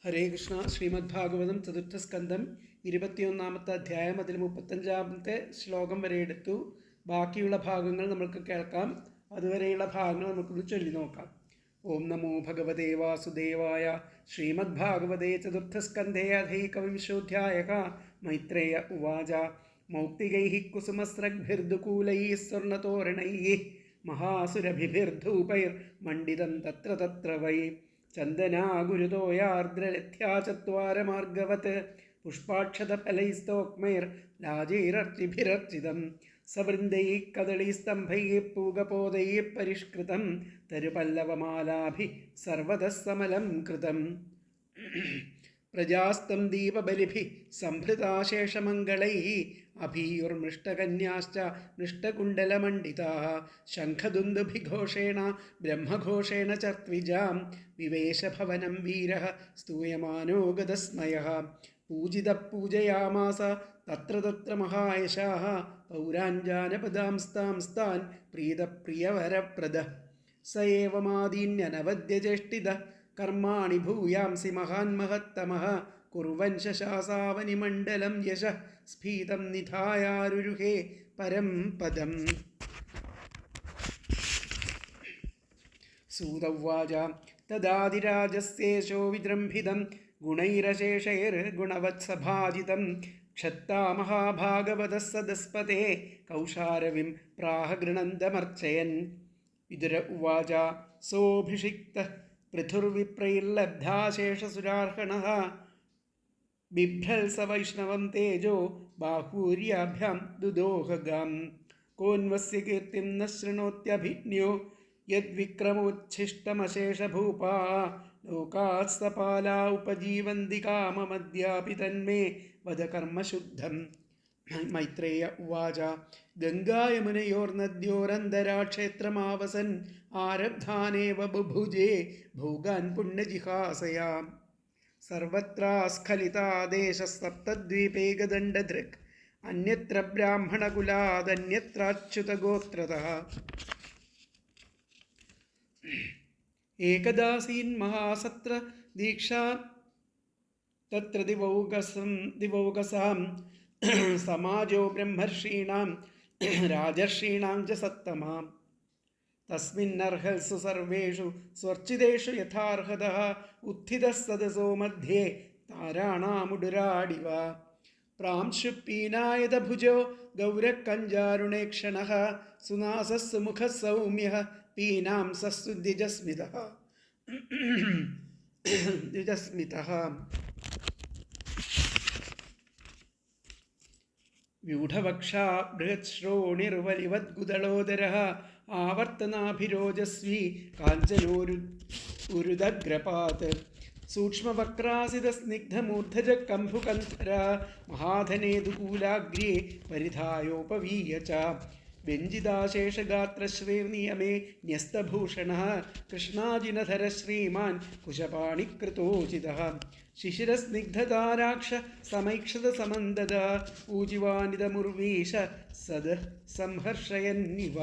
ഹരേ കൃഷ്ണ. ശ്രീമദ് ഭാഗവതം ചതുർത്ഥസ്കന്ധം 21-ാമത്തെ അധ്യായം, അതിൽ 35-ാമത്തെ ശ്ലോകം വരെ എടുത്തു. ബാക്കിയുള്ള ഭാഗങ്ങൾ നമുക്ക് കേൾക്കാം. അതുവരെയുള്ള ഭാഗങ്ങൾ നമുക്കൊന്ന് ചൊല്ലി നോക്കാം. ഓം നമോ ഭഗവതേ വാസുദേവായ. ശ്രീമദ് ഭാഗവതേ ചതുർത്ഥസ്കന്ധേ അധൈകവിംശോऽധ്യായഃ. മൈത്രേയ ഉവാച. മൗക്തികൈഃ കുസുമസ്രഗ്ഭിർദുകൂലൈഃ സ്വർണതോരണൈഃ മഹാസുരഭിർധൂപൈർമണ്ഡിതം തത്ര തത്ര വൈ ചന്ദനാഗുരുതോയാർദ്രരഥ്യാ ചത്വാരമാർഗവത് പുഷ്പാക്ഷതഫലൈസ്തോക്മൈർലാജൈരർച്ചിഭിരർച്ചിതം സവൃന്ദൈഃ കദളീസ്തംഭൈഃ പൂഗപോദൈഃ പരിഷ്കൃതം തരുപല്ലവമാലാഭിः സർവതഃ സമലം കൃതം പ്രജാസ്തം ദീപബലിഭിः സംഭൃതാശേഷമംഗളൈः അഭീയുർമൃഷ്ടകന്യാശ്ച മൃഷ്ടകുണ്ടലമണ്ഡിതാः ശംഖദുന്ദുഭിഘോഷേണ ബ്രഹ്മഘോഷേണ ചർത്വിജാം വിവേശഭവനം വീരः സ്തൂയമാനോ ഗതസ്മയः പൂജിതഃ പൂജയാമാസ തത്ര തത്ര മഹായശാः പൗരാഞ്ജാനപദാംസ്താൻ പ്രീതപ്രിയവരപ്രദഃ സ ഏവമാദീന്യനവദ്യചേഷ്ടിതഃ കർമാണി ഭൂയാംസി മഹാന്മഹത്തമഃ കുർവൻ ശശാസാവനിമണ്ഡലം യശഃ സ്ഫീതം നിധായാരുരുഹേ പരം പദം. സൂത ഉവാച. തദാദിരാജസ്യേശോ വിജൃംഭിതം ഗുണൈരശേഷൈർഗുണവത്സഭാജിതം ക്ഷത്താ മഹാഭാഗവതഃ സദസ്പതേ കൗശാരവിം പ്രാഹ ഗൃണന്തമർച്ചയൻ. വിതുര ഉവാച. സോഭിഷിക്തഃ പൃഥുർവിപ്രൈർലബ്ധാശേഷസുരാർഹണഃ ബിഭ്രൽസ വൈഷ്ണവം തേജോ ബാഹൂര്യാഭ്യാം ദുദോഹഗാം കോന്വസ്യ കീർത്തിം ന ശൃണോത്യഭിജ്ഞോ യദ്വിക്രമോച്ഛിഷ്ടമശേഷഭൂപാ ലോകാസ്തപാലാ ഉപജീവന്തി കാമമദ്യാപി തന്മേ വദ കർമ്മശുദ്ധം. മൈത്രേയ ഉവാച. ഗംഗായമുനയോർനദ്യോരന്തരാക്ഷേത്രമാവസൻ ആരബ്ധാനേവ ബുഭുജേ ഭോഗാൻ പുണ്യജിഹാസയാ സർവത്രാസ്ഖലിതാ ദേശസ്സപ്തദ്വീപേകദണ്ഡധൃക് അന്യത്ര ബ്രാഹ്മണകുലാദന്യത്രാച്യുതഗോത്രതഃ ഏകദാസീൻ മഹാസത്ര ദീക്ഷാ തത്ര ദിവൗകസാം സമാജോ ബ്രഹ്മർഷീണാം രാജർഷീണാം ച സത്തമാം തസ്മിന്നർഹൽസു സർവേഷു സ്വർച്ചിതേഷു യഥാർഹതഃ ഉത്ഥിതഃ സദസോ മധ്യേ താരാണാമുടുരാടിവ പ്രാംശുപീനായതഭുജോ ഗൗരക്കഞ്ചാരുണേക്ഷണഃ സുനാസസ്സു മുഖഃ സൗമ്യഃ പീനാം സസ്സു ദ്വിജസ്മിതഃ വ്യൂഢവക്ഷാ ബൃഹശ്രോണിർവലിവദ്ഗുദളോദരഃ ആവർത്തനാഭിരോജസ്വീ കാഞ്ചനോരുദഗ്രപാത് സൂക്ഷ്മവക്രാസിതസ്നിഗ്ധമൂർധജകംഭുകന്ധര മഹാധനേതുകൂലാഗ്രേ പരിധായോപവീയ ച വ്യഞ്ജിതാശേഷഗാത്രശ്രീർനിയമേ ന്യസ്തഭൂഷണഃ കൃഷ്ണാജിനധര ശ്രീമാൻ കുശപാണികൃതോചിതഃ ശിശിരസ്നിഗ്ധതാരാക്ഷ സമൈക്ഷതസമന്ദദ ഊജിവാനിതമുർവീശ സദ സംഹർഷയന്നിവ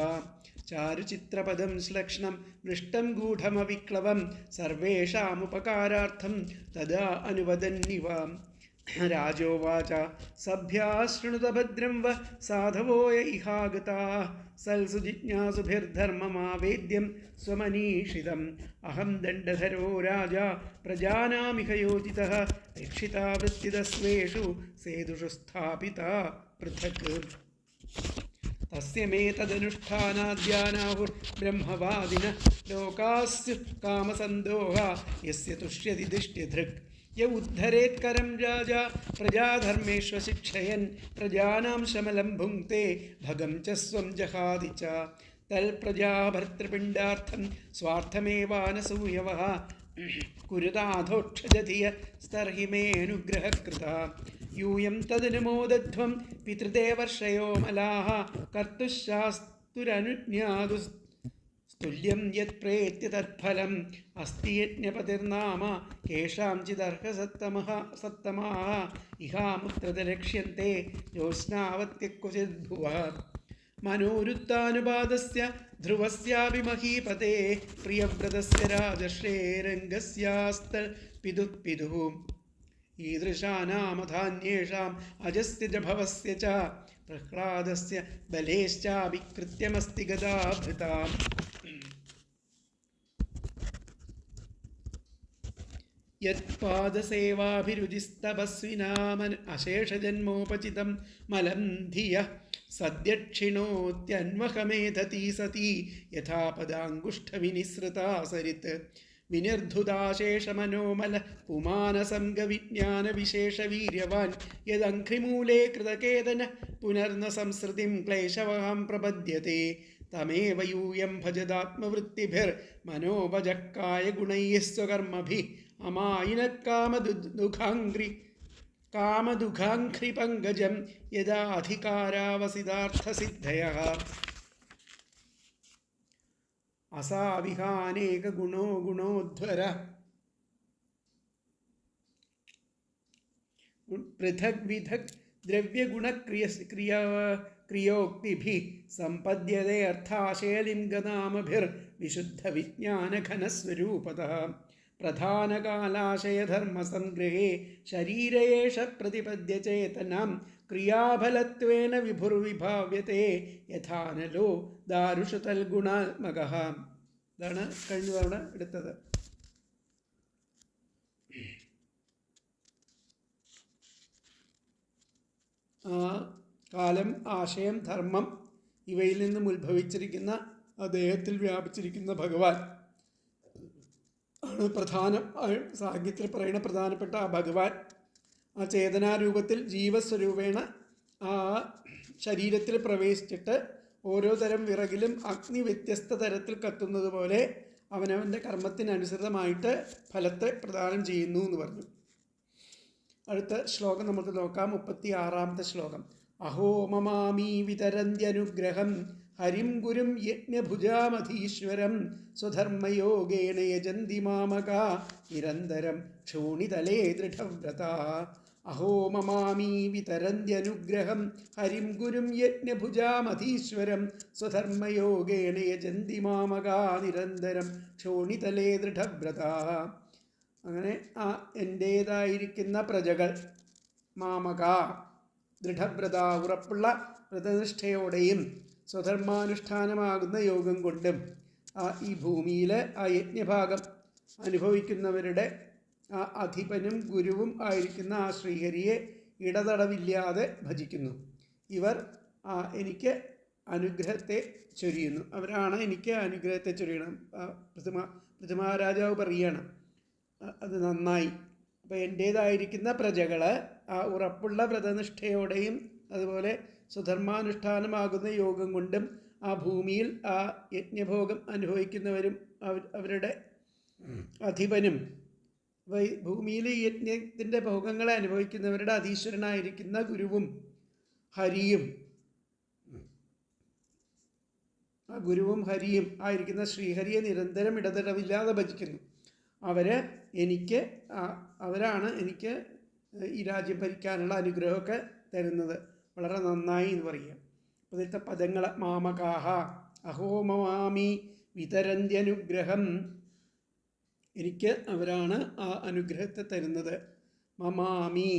ചാരുചിത്രപദം ശ്ലക്ഷ്ണം മൃഷ്ടം ഗൂഢമവിക്ലവം സർവേഷാമുപകാരാർത്ഥം തദാ അനുവദന്നിവ. രാജോവാച. സഭ്യാശൃണുത ഭദ്രം വ സാധവോയ ഇഹാഗതാഃ സൽസു ജിജ്ഞാസുഭിർധർമ്മമാവേദ്യം സ്വമനീഷിതം അഹം ദണ്ഡധരോ രാജാ പ്രജാനാമിഹ യോജിതഃ രക്ഷിതാ വൃത്തിതസ്വേഷു സേതുഷു സ്ഥാപിതാ പൃഥക് തസ്യ മേ തദനുഷ്ഠാനാദ്യാനാഹുർ ബ്രഹ്മവാദിനഃ ലോകാസ്യ കാമസന്തോഹാ യസ്യ തുഷ്യതി ദിഷ്ട്യധൃക് യ ഉദ്ധരേത്കരം രാജാ പ്രജാധർമ്മേഷ്വശിക്ഷയൻ പ്രജാനാം ശമലം ഭുങ്ക്തേ ഭഗം ച സ്വം ജഹാതി ച തൽപ്രജാഭർതൃപിണ്ഡാർത്ഥം സ്വാർത്ഥമേവാനസൂയവഃ കുരുതാധോക്ഷജധിയ സ്തർഹി മേനുഗ്രഹകൃതാ യൂയം തദനുമോദധ്വം പിതൃദേവർഷയോ മലാഃ കർത്തുശാസ്തുരനുജ്ഞാതു തുല്യം യത്പ്രേത്യ തത്ഫലം അസ്തി യജ്ഞപതിർനാമ കേഷാംചിദർഹസത്തമാഃ ഇഹാമുത്രത ലക്ഷ്യന്തെ ജ്യോത്സ്നാവത്യ ക്വചിദ്ഭുവഃ മനോരുത്താനുപാദസ്യ ധ്രുവസ്യാപി മഹീപതേ പ്രിയവ്രതസ്യ രാജശ്രേരംഗസ്യാസ്ത പിതുഃ പിതുഃ ഈദൃശാനാമധാന്യേഷാം അജസ്യ ച ഭവസ്യ ച പ്രഹ്ലാദസ്യ ബലേശ്ചാവികൃത്യമസ്തി ഗദാഭൃതാം. യത്പാദസേവാഭിരുചിസ്തപസ്വിനാമൻ അശേഷജന്മോപചിതം മലം ധിയഃ സദ്യക്ഷിണോത്യന്വഹമേധതി സതി യഥാ പദാങ്കുഷ്ഠവിനിസൃതാ സരിത് വിനിർധുതാശേഷമനോമല പുമാനസംഗവിജ്ഞാനവിശേഷവീര്യവാൻ യദംഘ്രിമൂലേ കൃതകേതന പുനർന സംസൃതിം ക്ലേശവഹാം പ്രപദ്യത്തെ തമേവ യൂയം ഭജതാത്മവൃത്തിഭിർ മനോഭജക്കായ ഗുണൈഃ സ്വകർമ്മഭിः കാമദുഃഖാഘ്രി പങ്കജം യദാ അധികാരാവസിതാർത്ഥസിദ്ധയഃ അസാവിഹാനേക ഗുണോ ഗുണോധ്വര പൃഥക് വിധക് ദ്രവ്യഗുണക്രിയോക്തിഭിः സമ്പദ്യത്തെ അർത്ഥാശയലിംഗനാമഭിർ വിശുദ്ധവിജ്ഞാനഘനസ്വരൂപതഃ പ്രധാനകാലാശയധർമ്മസംഗ്രഹേ ശരീരയേഷ പ്രതിപദ്യ ചേതനാം ക്രിയാഫലത്വേന വിഭുർവിഭാവ്യത്തെ യഥാനലോ ദാരുഷു തൽഗുണാത്മകഃ. ഇതാണ് കഴിഞ്ഞ തവണ എടുത്തത്. കാലം, ആശയം, ധർമ്മം ഇവയിൽ നിന്നും ഉത്ഭവിച്ചിരിക്കുന്ന ദേഹത്തിൽ വ്യാപിച്ചിരിക്കുന്ന ഭഗവാൻ ആണ് പ്രധാനം. സാഹിത്യത്തിൽ പറയുന്ന പ്രധാനപ്പെട്ട ആ ഭഗവാൻ ആ ചേതനാരൂപത്തിൽ ജീവസ്വരൂപേണ ആ ശരീരത്തിൽ പ്രവേശിച്ചിട്ട് ഓരോ തരം വിറകിലും അഗ്നി വ്യത്യസ്ത തരത്തിൽ കത്തുന്നത് പോലെ അവനവൻ്റെ കർമ്മത്തിനനുസൃതമായിട്ട് ഫലത്തെ പ്രദാനം ചെയ്യുന്നു എന്ന് പറഞ്ഞു. അടുത്ത ശ്ലോകം നമുക്ക് നോക്കാം. 36-ാമത്തെ ശ്ലോകം. അഹോ മമാമീ വിതരന്ത്യനുഗ്രഹം ഹരിം ഗുരും യജ്ഞഭുജാമധീശ്വരം സ്വധർമ്മയോഗേന യജന്തി മാമകാ നിരന്തരം ക്ഷോണിതലേ ദൃഢവ്രതാ. അഹോ മമാമീ വിതരന്ത്യനുഗ്രഹം ഹരിം ഗുരും യജ്ഞഭുജാമധീശ്വരം സ്വധർമ്മയോഗേന യജന്തി മാമകാ നിരന്തരം ക്ഷോണിതലേ ദൃഢവ്രതാ. അങ്ങനെ ആ എൻ്റേതായിരിക്കുന്ന പ്രജകൾ മാമക ദൃഢവ്രത ഉറപ്പുള്ള വ്രതനിഷ്ഠയോടെയും സ്വധർമാനുഷ്ഠാനമാകുന്ന യോഗം കൊണ്ടും ഈ ഭൂമിയിൽ ആ യജ്ഞഭാഗം അനുഭവിക്കുന്നവരുടെ ആ അധിപനും ഗുരുവും ആയിരിക്കുന്ന ആ ശ്രീഹരിയെ ഇടതടവില്ലാതെ ഭജിക്കുന്നു. ഇവർ എനിക്ക് അനുഗ്രഹത്തെ ചൊരിയുന്നു. അവരാണ് എനിക്ക് അനുഗ്രഹത്തെ ചൊരിയണം. പൃഥ്വിരാജാവ് പറയുകയാണ്, അത് നന്നായി. അപ്പോൾ എൻ്റേതായിരിക്കുന്ന പ്രജകൾ ആ ഉറപ്പുള്ള വ്രതനിഷ്ഠയോടെയും അതുപോലെ സ്വധർമാനുഷ്ഠാനമാകുന്ന യോഗം കൊണ്ടും ആ ഭൂമിയിൽ ആ യജ്ഞഭോഗം അനുഭവിക്കുന്നവരും അവരുടെ അധിപനും ഭൂമിയിൽ ഈ യജ്ഞത്തിൻ്റെ ഭോഗങ്ങളെ അനുഭവിക്കുന്നവരുടെ അധീശ്വരനായിരിക്കുന്ന ഗുരുവും ഹരിയും ആ ഗുരുവും ഹരിയും ആയിരിക്കുന്ന ശ്രീഹരിയെ നിരന്തരം ഇടതടവില്ലാതെ ഭജിക്കുന്നു. അവരാണ് എനിക്ക് ഈ രാജ്യം ഭരിക്കാനുള്ള അനുഗ്രഹമൊക്കെ തരുന്നത്. വളരെ നന്നായി എന്ന് പറയുക. അതിലത്തെ പദങ്ങൾ മാമകാഹ അഹോ മമാമി വിതരന്ത്യനുഗ്രഹം, എനിക്ക് അവരാണ് ആ അനുഗ്രഹത്തെ തരുന്നത്. മമാമി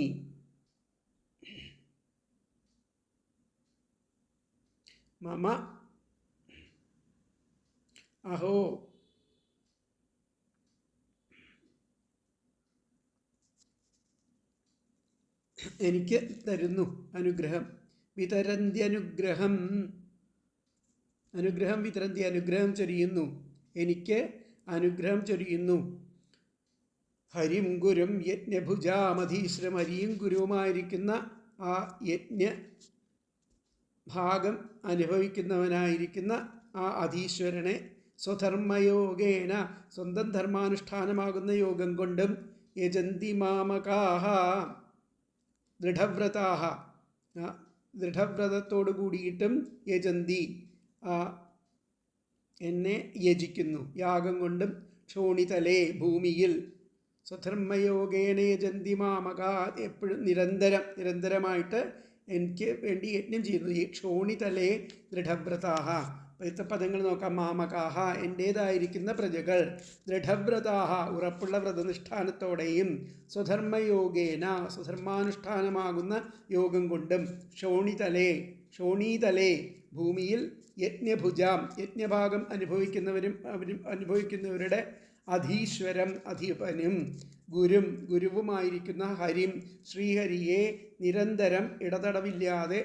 മമ അഹോ എനിക്ക് തരുന്നു അനുഗ്രഹം. വിതരന്ത്യനുഗ്രഹം, അനുഗ്രഹം വിതരന്തി, അനുഗ്രഹം ചൊരിയുന്നു, എനിക്ക് അനുഗ്രഹം ചൊരിയുന്നു. ഹരിം ഗുരും യജ്ഞഭുജാമധീശ്വരം, ഹരിയും ഗുരുവുമായിരിക്കുന്ന ആ യജ്ഞ ഭാഗം അനുഭവിക്കുന്നവനായിരിക്കുന്ന ആ അധീശ്വരനെ സ്വധർമ്മയോഗേന, സ്വന്തം ധർമാനുഷ്ഠാനമാകുന്ന യോഗം കൊണ്ടും യജന്തി മാമകാഹ ദൃഢവ്രതാഹ, ദൃഢവ്രതത്തോടു കൂടിയിട്ടും യജന്തി എന്നെ യജിക്കുന്നു, യാഗം കൊണ്ടും ക്ഷോണിതലേ ഭൂമിയിൽ. സ്വധർമ്മയോഗേന യജന്തി മാമക, എപ്പോഴും നിരന്തരമായിട്ട് എനിക്ക് വേണ്ടി യജ്ഞം ചെയ്യുന്നു. ഈ ക്ഷോണിതലേ ദൃഢവ്രതാഹ, ഇത്തെ പദങ്ങൾ നോക്കാം. മാമകാഹ എൻ്റേതായിരിക്കുന്ന പ്രജകൾ, ദൃഢവ്രതാഹ ഉറപ്പുള്ള വ്രതനിഷ്ഠാനത്തോടെയും, സ്വധർമ്മയോഗേന സ്വധർമാനുഷ്ഠാനമാകുന്ന യോഗം കൊണ്ടും, ക്ഷോണീതലേ ഭൂമിയിൽ യജ്ഞഭുജാം യജ്ഞഭാഗം അനുഭവിക്കുന്നവരുടെ അധീശ്വരം അധിപനും ഗുരുവുമായിരിക്കുന്ന ഹരിം ശ്രീഹരിയെ നിരന്തരം ഇടതടവില്ലാതെ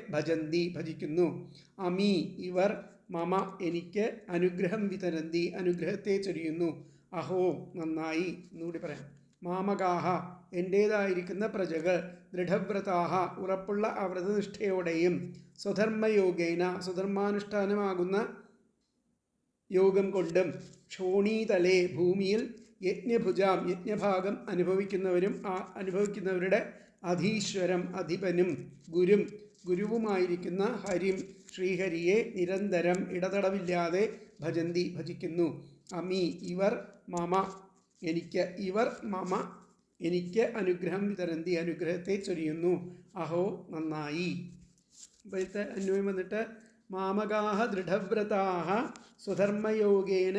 ഭജിക്കുന്നു. അമി ഇവർ മമ എനിക്ക് അനുഗ്രഹം വിതരന്തി അനുഗ്രഹത്തെ ചൊരിയുന്നു. അഹോ നന്നായി. എന്നുകൂടി പറയാം. മാമകാഹ എൻ്റേതായിരിക്കുന്ന പ്രജകൾ, ദൃഢവ്രതാഹ ഉറപ്പുള്ള വ്രതനിഷ്ഠയോടെയും, സ്വധർമ്മയോഗേന സ്വധർമാനുഷ്ഠാനമാകുന്ന യോഗം കൊണ്ടും, ക്ഷോണീതലേ ഭൂമിയിൽ യജ്ഞഭുജാം യജ്ഞഭാഗം അനുഭവിക്കുന്നവരുടെ അധീശ്വരം അധിപനും ഗുരുവുമായിരിക്കുന്ന ഹരിം ശ്രീഹരിയെ നിരന്തരം ഇടതടവില്ലാതെ ഭജിക്കുന്നു. അമി ഇവർ മമ എനിക്ക് അനുഗ്രഹം വിതരന്തി അനുഗ്രഹത്തെ ചൊരിയുന്നു. അഹോ നന്നായി. ഇപ്പോഴത്തെ അന്വയം വന്നിട്ട് മാമകാഹ ദൃഢവ്രതാഹ സ്വധർമ്മയോഗേന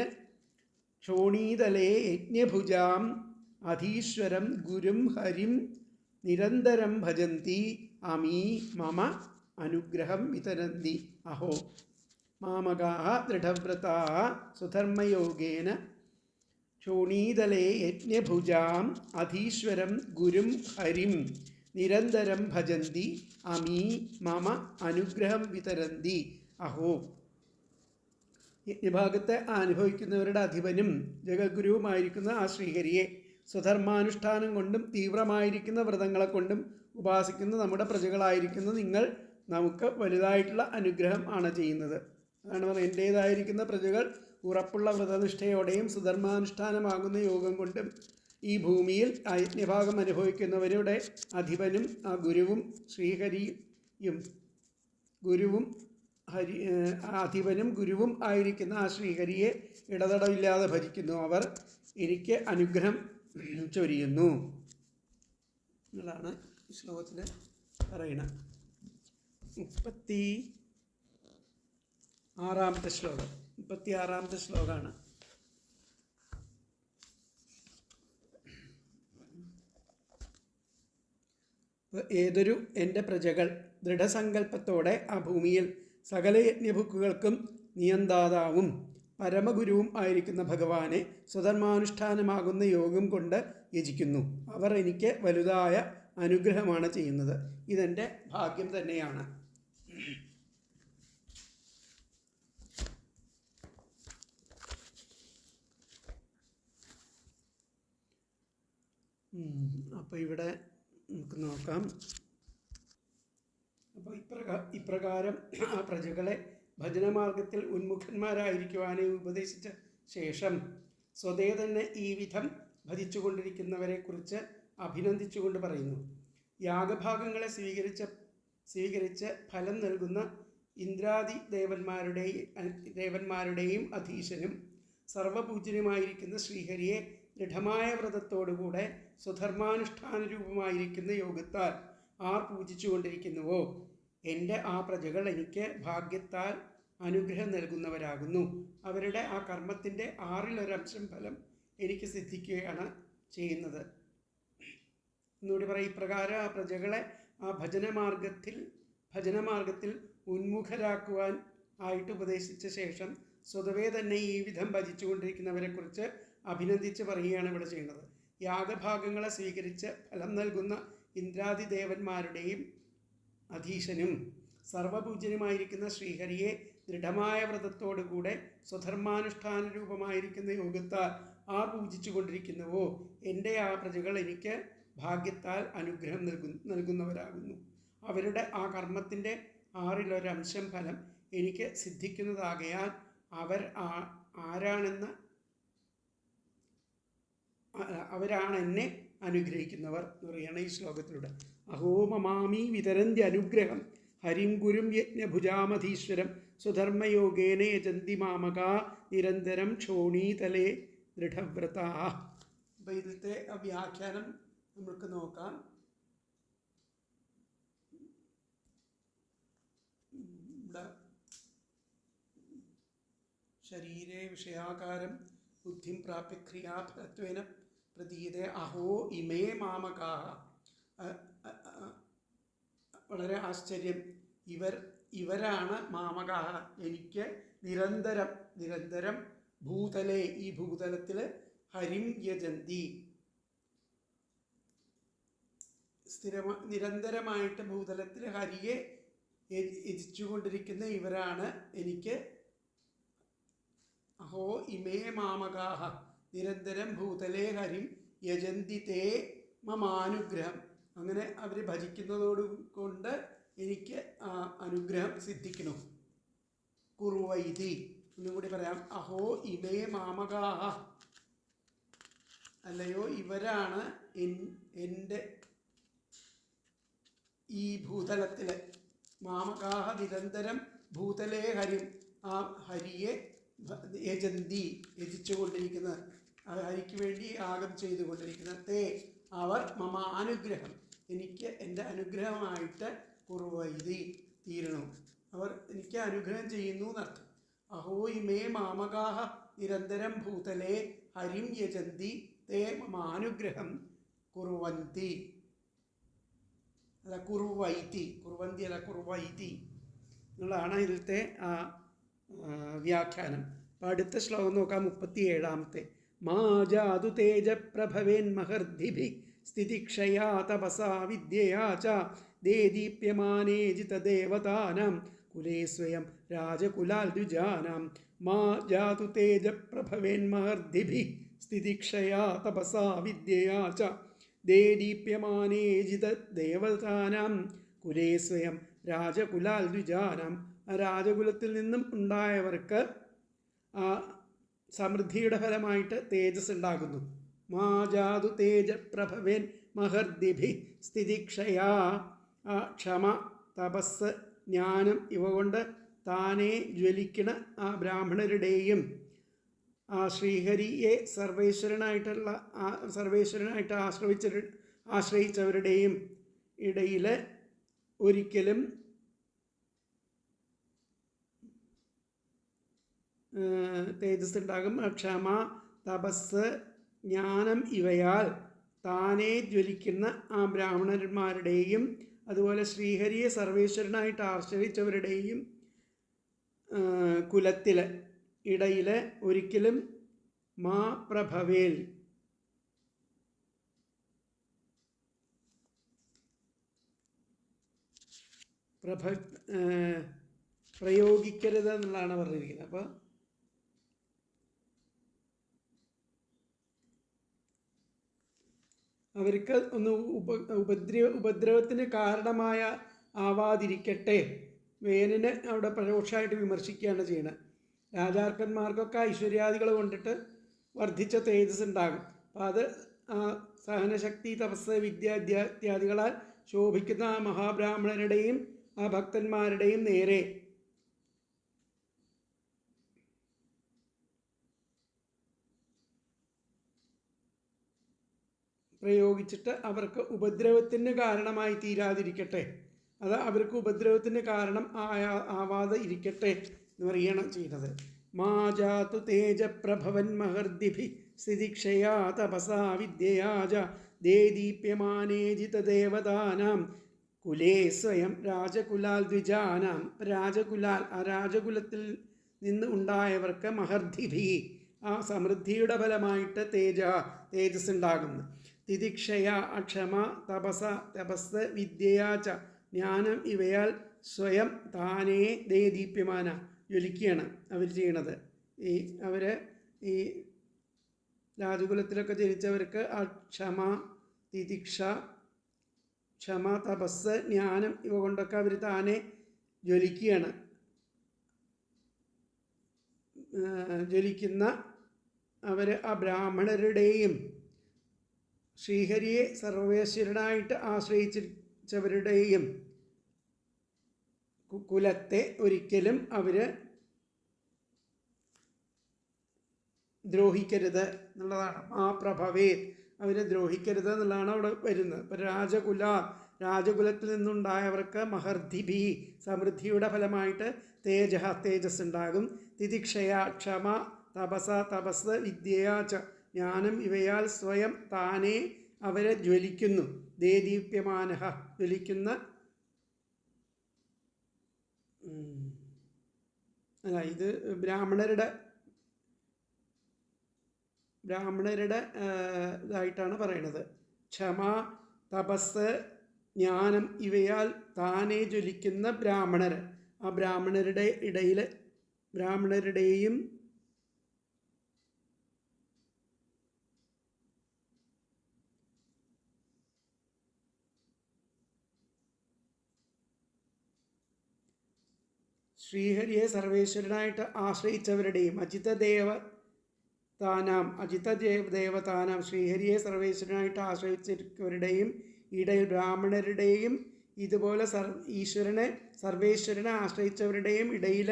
ക്ഷോണീതലേ യജ്ഞഭുജാം അധീശ്വരം ഗുരും ഹരിം നിരന്തരം ഭജന്തി അമീ മമ അനുഗ്രഹം വിതരന്തി. അഹോ മാമകാഹ ദൃഢവ്രതാഹ സ്വധർമ്മയോഗേന ക്ഷോണീതലേ യജ്ഞഭുജാം അധീശ്വരം ഗുരും ഹരിം നിരന്തരം ഭജന്തി അമീ മമ അനുഗ്രഹം വിതരന്തി. അഹോ യജ്ഞഭാഗത്തെ അനുഭവിക്കുന്നവരുടെ അധിപനും ജഗദ്ഗുരുവുമായിരിക്കുന്ന ആ ശ്രീഹരിയെ സ്വധർമാനുഷ്ഠാനം കൊണ്ടും തീവ്രമായിരിക്കുന്ന വ്രതങ്ങളെ കൊണ്ടും ഉപാസിക്കുന്ന നമ്മുടെ പ്രജകളായിരിക്കുന്ന നിങ്ങൾ നമുക്ക് വലുതായിട്ടുള്ള അനുഗ്രഹം ആണ് ചെയ്യുന്നത്. അതാണ് പറയുന്നത്. എൻ്റേതായിരിക്കുന്ന പ്രജകൾ ഉറപ്പുള്ള വ്രതനിഷ്ഠയോടെയും സുധർമാനുഷ്ഠാനമാകുന്ന യോഗം കൊണ്ടും ഈ ഭൂമിയിൽ ആ യജ്ഞഭാഗം അനുഭവിക്കുന്നവരുടെ അധിപനും ആ ഗുരുവും ശ്രീഹരിയും അധിപനും ഗുരുവും ആയിരിക്കുന്ന ആ ശ്രീഹരിയെ ഇടതടവില്ലാതെ ഭജിക്കുന്നു. അവർ എനിക്ക് അനുഗ്രഹം ചൊരിയുന്നു എന്നുള്ളതാണ് ഈ ശ്ലോകത്തിൽ പറയുന്നത്. 36-ാമത്തെ ശ്ലോകം 36-ാമത്തെ ശ്ലോകമാണ്. ഏതൊരു എൻ്റെ പ്രജകൾ ദൃഢസങ്കല്പത്തോടെ ആ ഭൂമിയിൽ സകല യജ്ഞഭുക്കുകൾക്കും നിയന്താതാവും പരമഗുരുവും ആയിരിക്കുന്ന ഭഗവാനെ സ്വധർമാനുഷ്ഠാനമാകുന്ന യോഗം കൊണ്ട് യജിക്കുന്നു. അവർ എനിക്ക് വലുതായ അനുഗ്രഹമാണ് ചെയ്യുന്നത്. ഇതെൻ്റെ ഭാഗ്യം തന്നെയാണ്. അപ്പോൾ ഇവിടെ നമുക്ക് നോക്കാം. അപ്പോൾ ഇപ്രകാരം ആ പ്രജകളെ ഭജനമാർഗത്തിൽ ഉന്മുഖന്മാരായിരിക്കുവാനെ ഉപദേശിച്ച ശേഷം സ്വതേ തന്നെ ഈ വിധം ഭജിച്ചുകൊണ്ടിരിക്കുന്നവരെക്കുറിച്ച് അഭിനന്ദിച്ചുകൊണ്ട് പറയുന്നു. യാഗഭാഗങ്ങളെ സ്വീകരിച്ച് ഫലം നൽകുന്ന ഇന്ദ്രാദി ദേവന്മാരുടെയും അധീശനും സർവപൂജ്യനുമായിരിക്കുന്ന ശ്രീഹരിയെ ദൃഢമായ വ്രതത്തോടുകൂടെ സ്വധർമാനുഷ്ഠാന രൂപമായിരിക്കുന്ന യോഗത്താൽ ആർ പൂജിച്ചു കൊണ്ടിരിക്കുന്നുവോ എൻ്റെ ആ പ്രജകൾ എനിക്ക് ഭാഗ്യത്താൽ അനുഗ്രഹം നൽകുന്നവരാകുന്നു. അവരുടെ ആ കർമ്മത്തിൻ്റെ 1/6 ഫലം എനിക്ക് സിദ്ധിക്കുകയാണ് ചെയ്യുന്നത്. എന്നുകൂടി പറയും. ഇപ്രകാരം ആ പ്രജകളെ ആ ഭജനമാർഗത്തിൽ ഉന്മുഖരാക്കുവാൻ ആയിട്ട് ഉപദേശിച്ച ശേഷം സ്വതവേ തന്നെ ഈ വിധം ഭജിച്ചുകൊണ്ടിരിക്കുന്നവരെക്കുറിച്ച് അഭിനന്ദിച്ച് പറയുകയാണ് ഇവിടെ ചെയ്യുന്നത്. യാഗഭാഗങ്ങളെ സ്വീകരിച്ച് ഫലം നൽകുന്ന ഇന്ദ്രാദി ദേവന്മാരുടെയും അധീശനും സർവപൂജ്യനുമായിരിക്കുന്ന ശ്രീഹരിയെ ദൃഢമായ വ്രതത്തോടുകൂടെ സ്വധർമാനുഷ്ഠാന രൂപമായിരിക്കുന്ന യോഗത്താൽ ആർ പൂജിച്ചു കൊണ്ടിരിക്കുന്നുവോ എൻ്റെ ആ പ്രജകൾ എനിക്ക് ഭാഗ്യത്താൽ അനുഗ്രഹം നൽകുന്നവരാകുന്നു. അവരുടെ ആ കർമ്മത്തിൻ്റെ 1/6 ഫലം എനിക്ക് സിദ്ധിക്കുന്നതാകയാൽ അവരാണ് എന്നെ അനുഗ്രഹിക്കുന്നവർ എന്ന് പറയുകയാണ് ഈ ശ്ലോകത്തിലൂടെ. അഹോ മമാമി വിതരന്തി അനുഗ്രഹം ഹരിം ഗുരും യജ്ഞഭുജാമധീശ്വരം സ്വധർമ്മയോഗേന യജന്തി മാമകാ നിരന്തരം ക്ഷോണീതലേ ദൃഢവ്രതാ. അപ്പോൾ ഇതിലത്തെ വ്യാഖ്യാനം നമുക്ക് നോക്കാം. ശരീരേ വിഷയാകാരം ബുദ്ധിം പ്രാപ്യ ക്രിയാഫലത്വേന പ്രതീതേ അഹോ ഇമേ മാമകാഹ. വളരെ ആശ്ചര്യം. ഇവരാണ് മാമകാഹ, എനിക്ക് നിരന്തരം ഭൂതലേ, ഈ ഭൂതലത്തിൽ ഹരിം യജന്തി, നിരന്തരമായിട്ട് ഭൂതലത്തിൽ ഹരിയെ യജിച്ചുകൊണ്ടിരിക്കുന്ന ഇവരാണ് എനിക്ക്. അഹോ ഇമേ മാമകാഹ നിരന്തരം ഭൂതലേ ഹരിം യജന്തി തേ മമാനുഗ്രഹം. അങ്ങനെ അവർ ഭജിക്കുന്നതോട് കൊണ്ട് എനിക്ക് അനുഗ്രഹം സിദ്ധിക്കണം. കുറുവൈതി, ഒന്നുകൂടി പറയാം. അഹോ ഇമേ മാമകാഹ, അല്ലയോ ഇവരാണ് എൻ്റെ ഈ ഭൂതലത്തിൽ. മാമകാഹ നിരന്തരം ഭൂതലേ ഹരിം, ആ ഹരിയെ യജന്തി യജിച്ചുകൊണ്ടിരിക്കുന്നത്, ഹരിക്ക് വേണ്ടി യാഗം ചെയ്തുകൊണ്ടിരിക്കുന്നത്. തേ അവർ മമ അനുഗ്രഹം എനിക്ക് എൻ്റെ അനുഗ്രഹമായിട്ട് കുറുവൈതി തീരണം. അവർ എനിക്ക് അനുഗ്രഹം ചെയ്യുന്നു എന്നർത്ഥം. അഹോ ഇമേ മാമകാഹ നിരന്തരം ഭൂതലേ ഹരിം യജന്തി തേ മമ അനുഗ്രഹം കുറുവന്തി. അല്ല, കുറുവൈതി, കുറുവന്തി അല്ല, കുറുവൈതി എന്നുള്ളതാണ് ഇതിലത്തെ വ്യാഖ്യാനം. അപ്പം അടുത്ത ശ്ലോകം നോക്കാം, 37. മാ ജാതു തേജപ്രഭവേൻ മഹർദ്ദിഭി സ്ഥിതിക്ഷയാ തപസാ വിദ്യയാ ച ദേദീപ്യമാനേ ജിതദേവതാനാം കുലേ സ്വയം രാജകുലാൽ ദ്വിജാനാം. മാ ജാതു തേജപ്രഭവേൻ മഹർദ്ദിഭി സ്ഥിതിക്ഷയാ തപസാ വിദ്യയാ ച ദേദീപ്യമാനേ ജിതദേവതാനാം കുലേ സ്വയം രാജകുലാൽ ദ്വിജാനാം. രാജകുലത്തിൽ നിന്നും ഉണ്ടായവർക്ക് സമൃദ്ധിയുടെ ഫലമായിട്ട് തേജസ് ഉണ്ടാകുന്നു. മാ ജാതു തേജപ്രഭവേൻ മഹർദിഭി സ്ഥിതിക്ഷയാ, ക്ഷമ, തപസ്, ജ്ഞാനം ഇവ കൊണ്ട് താനേ ജ്വലിക്കുന്ന ആ ബ്രാഹ്മണരുടെയും ആ ശ്രീഹരിയെ സർവേശ്വരനായിട്ട് ആശ്രയിച്ചവരുടെയും ഇടയിൽ ഒരിക്കലും തേജസ് ഉണ്ടാകും. ക്ഷമ, തപസ്, ജ്ഞാനം ഇവയാൽ താനേ ജ്വലിക്കുന്ന ആ ബ്രാഹ്മണന്മാരുടെയും അതുപോലെ ശ്രീഹരിയെ സർവേശ്വരനായിട്ട് ആശ്രയിച്ചവരുടെയും കുലത്തിൽ ഇടയിൽ ഒരിക്കലും മാ പ്രഭവേൽ പ്രയോഗിക്കരുത് എന്നുള്ളതാണ് പറഞ്ഞിരിക്കുന്നത്. അപ്പോൾ അവർക്ക് ഒന്ന് ഉപദ്രവത്തിന് കാരണമായ ആവാതിരിക്കട്ടെ. വേനനെ അവിടെ പരോക്ഷമായിട്ട് വിമർശിക്കുകയാണ് ചെയ്യുന്നത്. രാജാക്കന്മാർക്കൊക്കെ ഐശ്വര്യാദികൾ കൊണ്ടിട്ട് വർദ്ധിച്ച തേജസ് ഉണ്ടാകും. അപ്പം അത് സഹനശക്തി, തപസ്, വിദ്യ ഇത്യാദികളാൽ ശോഭിക്കുന്ന ആ മഹാബ്രാഹ്മണരുടെയും ആ ഭക്തന്മാരുടെയും നേരെ പ്രയോഗിച്ചിട്ട് അവർക്ക് ഉപദ്രവത്തിന് കാരണമായി തീരാതിരിക്കട്ടെ. അത് അവർക്ക് ഉപദ്രവത്തിന് കാരണം ആവാതെ ഇരിക്കട്ടെ എന്ന് പറയുകയാണ് ചെയ്യുന്നത്. മാ ജാതു തേജപ്രഭവൻ മഹർദിഭി സ്ഥിതിക്ഷയാ തപസാ വിദ്യയാ ച ദേദീപ്യമാനേ ജിതദേവതാനാം കുലേ സ്വയം രാജകുലാൽ ദ്വിജാനാം. രാജകുലാൽ, ആ രാജകുലത്തിൽ നിന്ന് ഉണ്ടായവർക്ക് മഹർദിഭി, ആ സമൃദ്ധിയുടെ ഫലമായിട്ട് തേജസ് ഉണ്ടാകുന്നു. തിതിക്ഷയ, അക്ഷമ, തപസ്, വിദ്യയാ ച ജ്ഞാനം ഇവയാൽ സ്വയം താനേ ദേദീപ്യമാന ജ്വലിക്കുകയാണ് അവർ ചെയ്യണത്. ഈ രാജകുലത്തിലൊക്കെ ജനിച്ചവർക്ക് ആ ക്ഷമ, തിതിക്ഷ, ക്ഷമ, തപസ്, ജ്ഞാനം ഇവ കൊണ്ടൊക്കെ അവർ താനെ ജ്വലിക്കുന്ന അവർ ആ ബ്രാഹ്മണരുടെയും ശ്രീഹരിയെ സർവേശ്വരനായിട്ട് ആശ്രയിച്ചവരുടെയും കുലത്തെ ഒരിക്കലും അവർ ദ്രോഹിക്കരുത് എന്നുള്ളതാണ്. ആ പ്രഭവേ, അവരെ ദ്രോഹിക്കരുത് എന്നുള്ളതാണ് അവിടെ വരുന്നത്. ഇപ്പം രാജകുലത്തിൽ നിന്നുണ്ടായവർക്ക് മഹർദിഭി സമൃദ്ധിയുടെ ഫലമായിട്ട് തേജസ് ഉണ്ടാകും. തിതിക്ഷയ ക്ഷമ, തപസ തപസ്, വിദ്യയാ ച ജ്ഞാനം ഇവയാൽ സ്വയം താനേ അവരെ ജ്വലിക്കുന്നു. ദേദീപ്യമാനഃ ജ്വലിക്കുന്ന അല്ല, ഇത് ബ്രാഹ്മണരുടെ ഇതായിട്ടാണ് പറയണത്. ക്ഷമ, തപസ്, ജ്ഞാനം ഇവയാൽ താനേ ജ്വലിക്കുന്ന ബ്രാഹ്മണർ. ആ ബ്രാഹ്മണരുടെ ഇടയിൽ ബ്രാഹ്മണരുടെയും ശ്രീഹരിയെ സർവേശ്വരനായിട്ട് ആശ്രയിച്ചവരുടെയും അജിതദേവതാനാം ശ്രീഹരിയെ സർവേശ്വരനായിട്ട് ആശ്രയിച്ചവരുടെയും ഇടയിൽ ബ്രാഹ്മണരുടെയും ഇതുപോലെ സർവേശ്വരനെ ആശ്രയിച്ചവരുടെയും ഇടയിൽ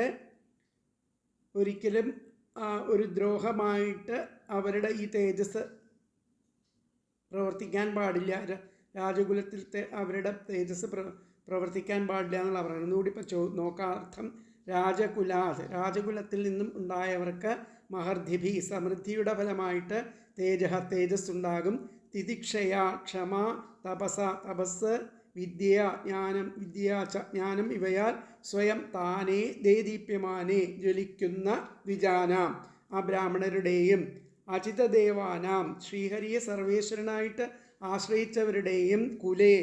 ഒരിക്കലും ഒരു ദ്രോഹമായിട്ട് അവരുടെ ഈ തേജസ് പ്രവർത്തിക്കാൻ പാടില്ല. രാജകുലത്തിലത്തെ അവരുടെ തേജസ് പ്രവർത്തിക്കാൻ പാടില്ല എന്നുള്ള പറയുന്നത്. ഒന്നുകൂടി ഇപ്പോൾ നോക്കാർത്ഥം രാജകുലത്തിൽ നിന്നും ഉണ്ടായവർക്ക് മഹർദിഭി സമൃദ്ധിയുടെ ഫലമായിട്ട് തേജസ് ഉണ്ടാകും. തിതിക്ഷയ ക്ഷമ, തപസ തപസ്, ജ്ഞാനം ഇവയാൽ സ്വയം താനേ ദേദീപ്യമാനേ ജ്വലിക്കുന്ന ദ്വിജാനാം ആ ബ്രാഹ്മണരുടെയും അജിതദേവാനാം ശ്രീഹരിയെ സർവേശ്വരനായിട്ട് ആശ്രയിച്ചവരുടെയും കുലേ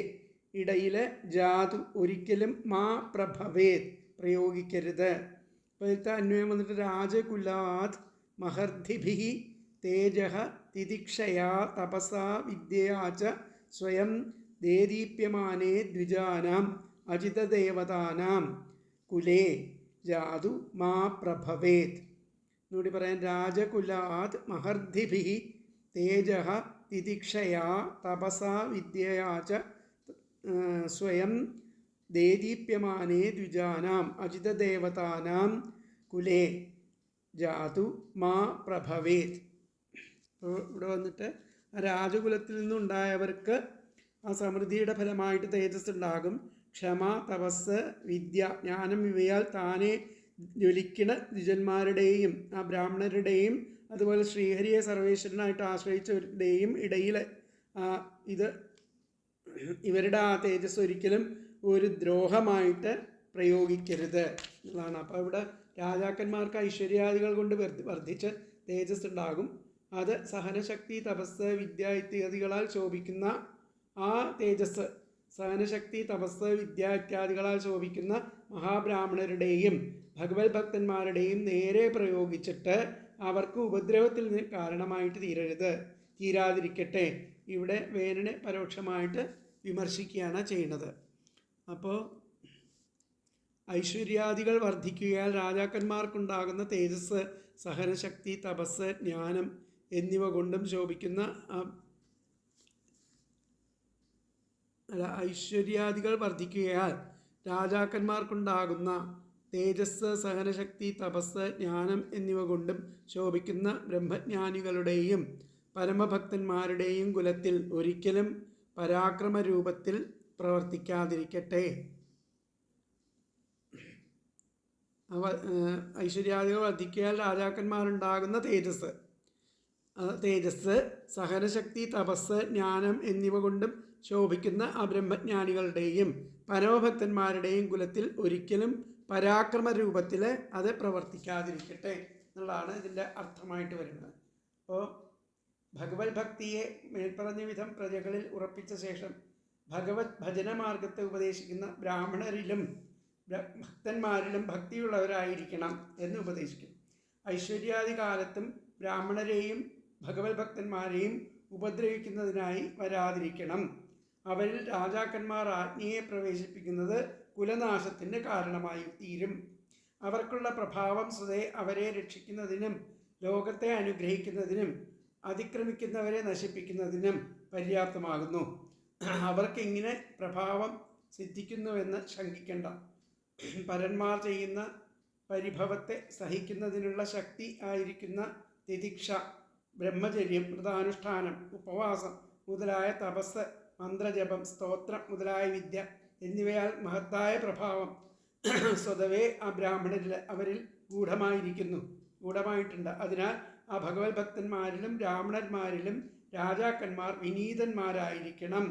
ഇടയിൽ ജാതു ഒരിക്കലും മാ പ്രഭവേത് പ്രയോഗിക്കരുത്. ഇപ്പോഴത്തെ അന്വയം വന്നിട്ട് രാജകുലാത് മഹർദിഭി തേജഃ തിതിക്ഷയാ തപസാ വിദ്യയാ ച സ്വയം ദേദീപ്യമാനേ ദ്വിജാനാം അജിതദേവതാനാം കുലേ ജാതു മാ പ്രഭവേത്. എന്നുകൂടി പറയാൻ. രാജകുലാത് മഹർദിഭി തേജഃ തിതിക്ഷയാ തപസാ വിദ്യയാ ച സ്വയം ദേദീപ്യമാനേ ദ്വിജാനാം അജിതദേവതാനാം കുലേ ജാതു മാ പ്രഭവേത്. ഇവിടെ വന്നിട്ട് രാജകുലത്തിൽ നിന്നുണ്ടായവർക്ക് ആ സമൃദ്ധിയുടെ ഫലമായിട്ട് തേജസ് ഉണ്ടാകും. ക്ഷമ, തപസ്, വിദ്യ, ജ്ഞാനം ഇവയാൽ താനെ ജ്വലിക്കുന്ന ദ്വിജന്മാരുടെയും ആ ബ്രാഹ്മണരുടെയും അതുപോലെ ശ്രീഹരിയെ സർവേശ്വരനായിട്ട് ആശ്രയിച്ചവരുടെയും ഇടയിൽ ഇവരുടെ ആ തേജസ് ഒരിക്കലും ഒരു ദ്രോഹമായിട്ട് പ്രയോഗിക്കരുത് എന്നുള്ളതാണ്. അപ്പോൾ ഇവിടെ രാജാക്കന്മാർക്ക് ഐശ്വര്യാദികൾ കൊണ്ട് വർദ്ധിച്ച് തേജസ് ഉണ്ടാകും. അത് സഹനശക്തി, തപസ്, വിദ്യ ഇത്യാദികളാൽ ശോഭിക്കുന്ന ആ തേജസ് സഹനശക്തി, തപസ്, വിദ്യ ഇത്യാദികളാൽ ശോഭിക്കുന്ന മഹാബ്രാഹ്മണരുടെയും ഭഗവത് ഭക്തന്മാരുടെയും നേരെ പ്രയോഗിച്ചിട്ട് അവർക്ക് ഉപദ്രവത്തിന് കാരണമായിട്ട് തീരാതിരിക്കട്ടെ. ഇവിടെ വേനനെ പരോക്ഷമായിട്ട് വിമർശിക്കുകയാണ് ചെയ്യുന്നത്. അപ്പോൾ ഐശ്വര്യാദികൾ വർദ്ധിക്കുകയാൽ രാജാക്കന്മാർക്കുണ്ടാകുന്ന തേജസ്, സഹനശക്തി, തപസ്, ജ്ഞാനം എന്നിവ കൊണ്ടും ശോഭിക്കുന്ന ഐശ്വര്യാദികൾ വർദ്ധിക്കുകയാൽ രാജാക്കന്മാർക്കുണ്ടാകുന്ന തേജസ്, സഹനശക്തി, തപസ്, ജ്ഞാനം എന്നിവ കൊണ്ടും ശോഭിക്കുന്ന ബ്രഹ്മജ്ഞാനികളുടെയും പരമഭക്തന്മാരുടെയും കുലത്തിൽ ഒരിക്കലും പരാക്രമ രൂപത്തിൽ പ്രവർത്തിക്കാതിരിക്കട്ടെ. ഐശ്വര്യാദികൾ വർദ്ധിക്കയാൽ രാജാക്കന്മാരുണ്ടാകുന്ന തേജസ്, സഹനശക്തി, തപസ്, ജ്ഞാനം എന്നിവ കൊണ്ടും ശോഭിക്കുന്ന ആ ബ്രഹ്മജ്ഞാനികളുടെയും പരമഭക്തന്മാരുടെയും കുലത്തിൽ ഒരിക്കലും പരാക്രമ രൂപത്തിൽ അത് പ്രവർത്തിക്കാതിരിക്കട്ടെ എന്നുള്ളതാണ് ഇതിൻ്റെ അർത്ഥമായിട്ട് വരുന്നത്. അപ്പോൾ ഭഗവത് ഭക്തിയെ മേൽപ്പറഞ്ഞ വിധം പ്രജകളിൽ ഉറപ്പിച്ച ശേഷം ഭഗവത് ഭജനമാർഗത്തെ ഉപദേശിക്കുന്ന ബ്രാഹ്മണരിലും ഭക്തന്മാരിലും ഭക്തിയുള്ളവരായിരിക്കണം എന്ന് ഉപദേശിക്കും. ഐശ്വര്യാദി കാലത്തും ബ്രാഹ്മണരെയും ഭഗവത് ഭക്തന്മാരെയും ഉപദ്രവിക്കുന്നതിനായി വരാതിരിക്കണം. അവരിൽ രാജാക്കന്മാർ ആജ്ഞയെ പ്രവേശിപ്പിക്കുന്നത് കുലനാശത്തിന് കാരണമായി തീരും. അവർക്കുള്ള പ്രഭാവം സ്വതേ അവരെ രക്ഷിക്കുന്നതിനും ലോകത്തെ അനുഗ്രഹിക്കുന്നതിനും അതിക്രമിക്കുന്നവരെ നശിപ്പിക്കുന്നതിനും പര്യാപ്തമാകുന്നു. അവർക്കിങ്ങനെ പ്രഭാവം സിദ്ധിക്കുന്നുവെന്ന് ശങ്കിക്കേണ്ട. പരന്മാർ ചെയ്യുന്ന പരിഭവത്തെ സഹിക്കുന്നതിനുള്ള ശക്തി ആയിരിക്കുന്ന തിതിക്ഷ, ബ്രഹ്മചര്യം, വ്രതാനുഷ്ഠാനം, ഉപവാസം മുതലായ തപസ് മന്ത്രജപം, സ്തോത്രം മുതലായ വിദ്യ എന്നിവയാൽ മഹത്തായ പ്രഭാവം സ്വതവേ ആ ബ്രാഹ്മണരിൽ അവരിൽ ഗൂഢമായിട്ടുണ്ട്. അതിനാൽ ആ ഭഗവത് ഭക്തന്മാരിലും ബ്രാഹ്മണന്മാരിലും രാജാക്കന്മാർ വിനീതന്മാരായിരിക്കണം,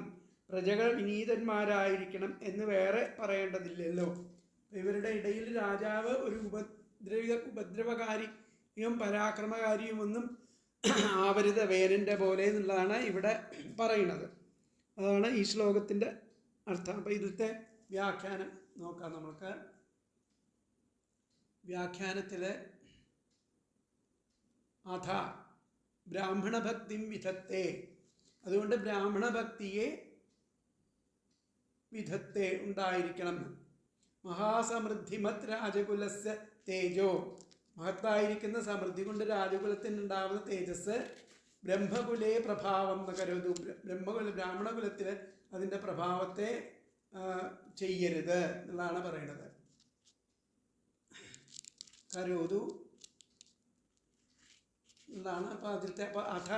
പ്രജകൾ വിനീതന്മാരായിരിക്കണം എന്ന് വേറെ പറയേണ്ടതില്ലല്ലോ. ഇവരുടെ ഇടയിൽ രാജാവ് ഒരു ഉപദ്രവകാരിയും പരാക്രമകാരിയുമൊന്നും ആവരുത് വേനൻ്റെ പോലെ എന്നുള്ളതാണ് ഇവിടെ പറയുന്നത്. അതാണ് ഈ ശ്ലോകത്തിൻ്റെ അർത്ഥം. അപ്പോൾ ഇതിലത്തെ വ്യാഖ്യാനം നോക്കാം നമുക്ക്. വ്യാഖ്യാനത്തിൽ അഥ ബ്രാഹ്മണഭക്തിം വിധത്തെ, അതുകൊണ്ട് ബ്രാഹ്മണഭക്തിയെ വിധത്തെ ഉണ്ടായിരിക്കണം. മഹാസമൃദ്ധിമത് രാജകുലസ്യ തേജോ, മഹത്തായിരിക്കുന്ന സമൃദ്ധി കൊണ്ട് രാജകുലത്തിനുണ്ടാവുന്ന തേജസ് ബ്രഹ്മകുലേ പ്രഭാവം എന്ന് കരുതു. ബ്രാഹ്മണകുലത്തിൽ അതിൻ്റെ പ്രഭാവത്തെ ചെയ്യരുത് എന്നുള്ളതാണ് പറയുന്നത്. കരോതു എന്നാണ്. അപ്പോൾ അതിലത്തെ അഥ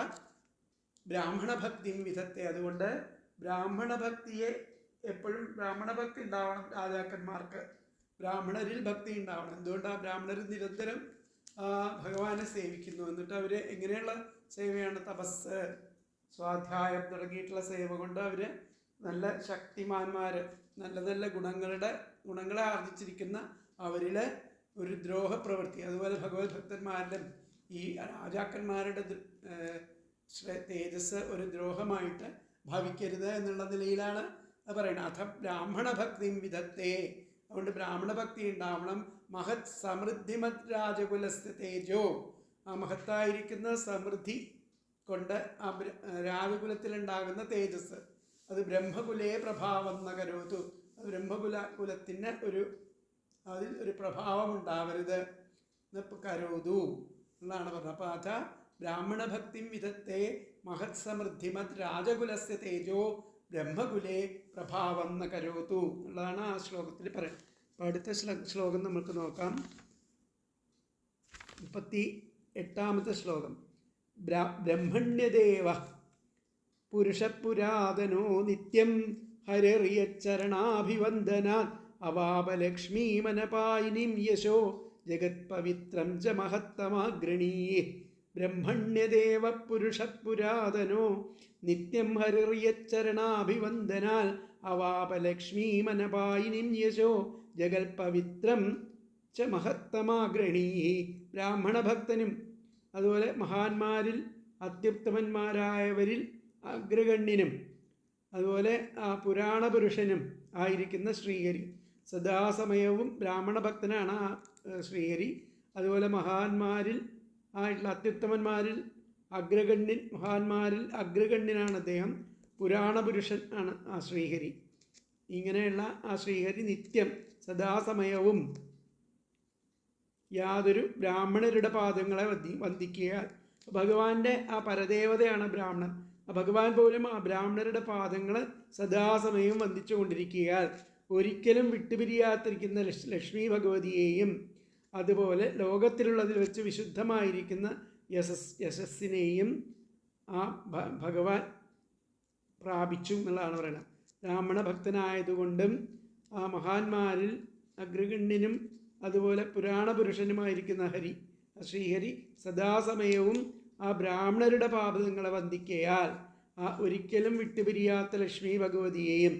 ബ്രാഹ്മണഭക്തിയും വിധത്തെ, അതുകൊണ്ട് ബ്രാഹ്മണഭക്തിയെ എപ്പോഴും ബ്രാഹ്മണഭക്തി ഉണ്ടാവണം രാജാക്കന്മാർക്ക്, ബ്രാഹ്മണരിൽ ഭക്തി ഉണ്ടാവണം. എന്തുകൊണ്ടാണ് ബ്രാഹ്മണർ നിരന്തരം ഭഗവാനെ സേവിക്കുന്നു. എന്നിട്ട് അവർ എങ്ങനെയുള്ള സേവയാണ്? തപസ്, സ്വാധ്യായം തുടങ്ങിയിട്ടുള്ള സേവ കൊണ്ട് അവർ നല്ല ശക്തിമാന്മാർ, നല്ല നല്ല ഗുണങ്ങളെ ആർജിച്ചിരിക്കുന്ന അവരിൽ ഒരു ദ്രോഹപ്രവൃത്തി, അതുപോലെ ഭഗവത് ഭക്തന്മാരിലും ഈ രാജാക്കന്മാരുടെ തേജസ് ഒരു ദ്രോഹമായിട്ട് ഭവിക്കരുത് എന്നുള്ള നിലയിലാണ് പറയുന്നത്. അഥ ബ്രാഹ്മണഭക്തിയും വിധത്തെ, അതുകൊണ്ട് ബ്രാഹ്മണഭക്തി ഉണ്ടാവണം. മഹത് സമൃദ്ധിമത് രാജകുലസ്യ തേജോ, ആ മഹത്തായിരിക്കുന്ന സമൃദ്ധി കൊണ്ട് ആ രാജകുലത്തിലുണ്ടാകുന്ന തേജസ് അത് ബ്രഹ്മകുലേ പ്രഭാവം നകരോതു, ബ്രഹ്മകുലത്തിന് അതിൽ ഒരു പ്രഭാവം ഉണ്ടാവരുത് കരോതു എന്നാണ് പറഞ്ഞത്. അപ്പോൾ അഥ ബ്രാഹ്മണഭക്തിം വിധത്തെ മഹത് സമൃദ്ധിമത് രാജകുലസ്യ തേജോ ബ്രഹ്മകുലേ പ്രഭാവം ന കരോതു എന്നുള്ളതാണ് ആ ശ്ലോകത്തിൽ പറയുന്നത്. അപ്പോൾ അടുത്ത ശ്ലോകം നമുക്ക് നോക്കാം. 38ാമത്തെ ശ്ലോകം. ബ്രഹ്മണ്യദേവ പുരുഷപുരാതനോ നിത്യം ഹരിർയച്ചരണാഭിവന്ദനാൻ അവാപലക്ഷ്മീമനപായിനിം യശോ ജഗത്പവിത്രം ച മഹത്തമാഗ്രണീയേ. ബ്രഹ്മണ്യദേവ പുരുഷപുരാതനോ നിത്യം ഹരിർയച്ചരണാഭിവന്ദനാൽ അവാപലക്ഷ്മീമനപായിനിം യശോ ജഗൽപവിത്രം ച മഹത്തമാഗ്രണീയേ. ബ്രാഹ്മണഭക്തനും അതുപോലെ മഹാന്മാരിൽ അത്യുത്തമന്മാരായവരിൽ അഗ്രഗണ്യനും അതുപോലെ പുരാണപുരുഷനും ആയിരിക്കുന്ന ശ്രീഹരി, സദാസമയവും ബ്രാഹ്മണ ഭക്തനാണ് ആ ശ്രീഹരി. അതുപോലെ മഹാന്മാരിൽ ആയിട്ടുള്ള അത്യുത്തമന്മാരിൽ മഹാന്മാരിൽ അഗ്രഗണ്യനാണ് അദ്ദേഹം, പുരാണപുരുഷൻ ആണ് ആ ശ്രീഹരി. ഇങ്ങനെയുള്ള ആ ശ്രീഹരി നിത്യം സദാസമയവും യാതൊരു ബ്രാഹ്മണരുടെ പാദങ്ങളെ വന്ദിക്കുക. ഭഗവാന്റെ ആ പരദേവതയാണ് ബ്രാഹ്മണൻ. ഭഗവാൻ പോലും ആ ബ്രാഹ്മണരുടെ പാദങ്ങൾ സദാസമയം വന്ദിച്ചു കൊണ്ടിരിക്കുക. ഒരിക്കലും വിട്ടുപിരിയാത്തിരിക്കുന്ന ലക്ഷ്മി ഭഗവതിയെയും അതുപോലെ ലോകത്തിലുള്ളതിൽ വെച്ച് വിശുദ്ധമായിരിക്കുന്ന യശസ്സിനെയും ആ ഭഗവാൻ പ്രാപിച്ചു എന്നുള്ളതാണ് പറയുന്നത്. ബ്രാഹ്മണ ഭക്തനായതുകൊണ്ടും ആ മഹാന്മാരിൽ അഗ്രഗണ്യനും അതുപോലെ പുരാണപുരുഷനുമായിരിക്കുന്ന ശ്രീഹരി സദാസമയവും ആ ബ്രാഹ്മണരുടെ പാദങ്ങളെ വന്ദിക്കയാൽ ആ ഒരിക്കലും വിട്ടുപിരിയാത്ത ലക്ഷ്മി ഭഗവതിയെയും,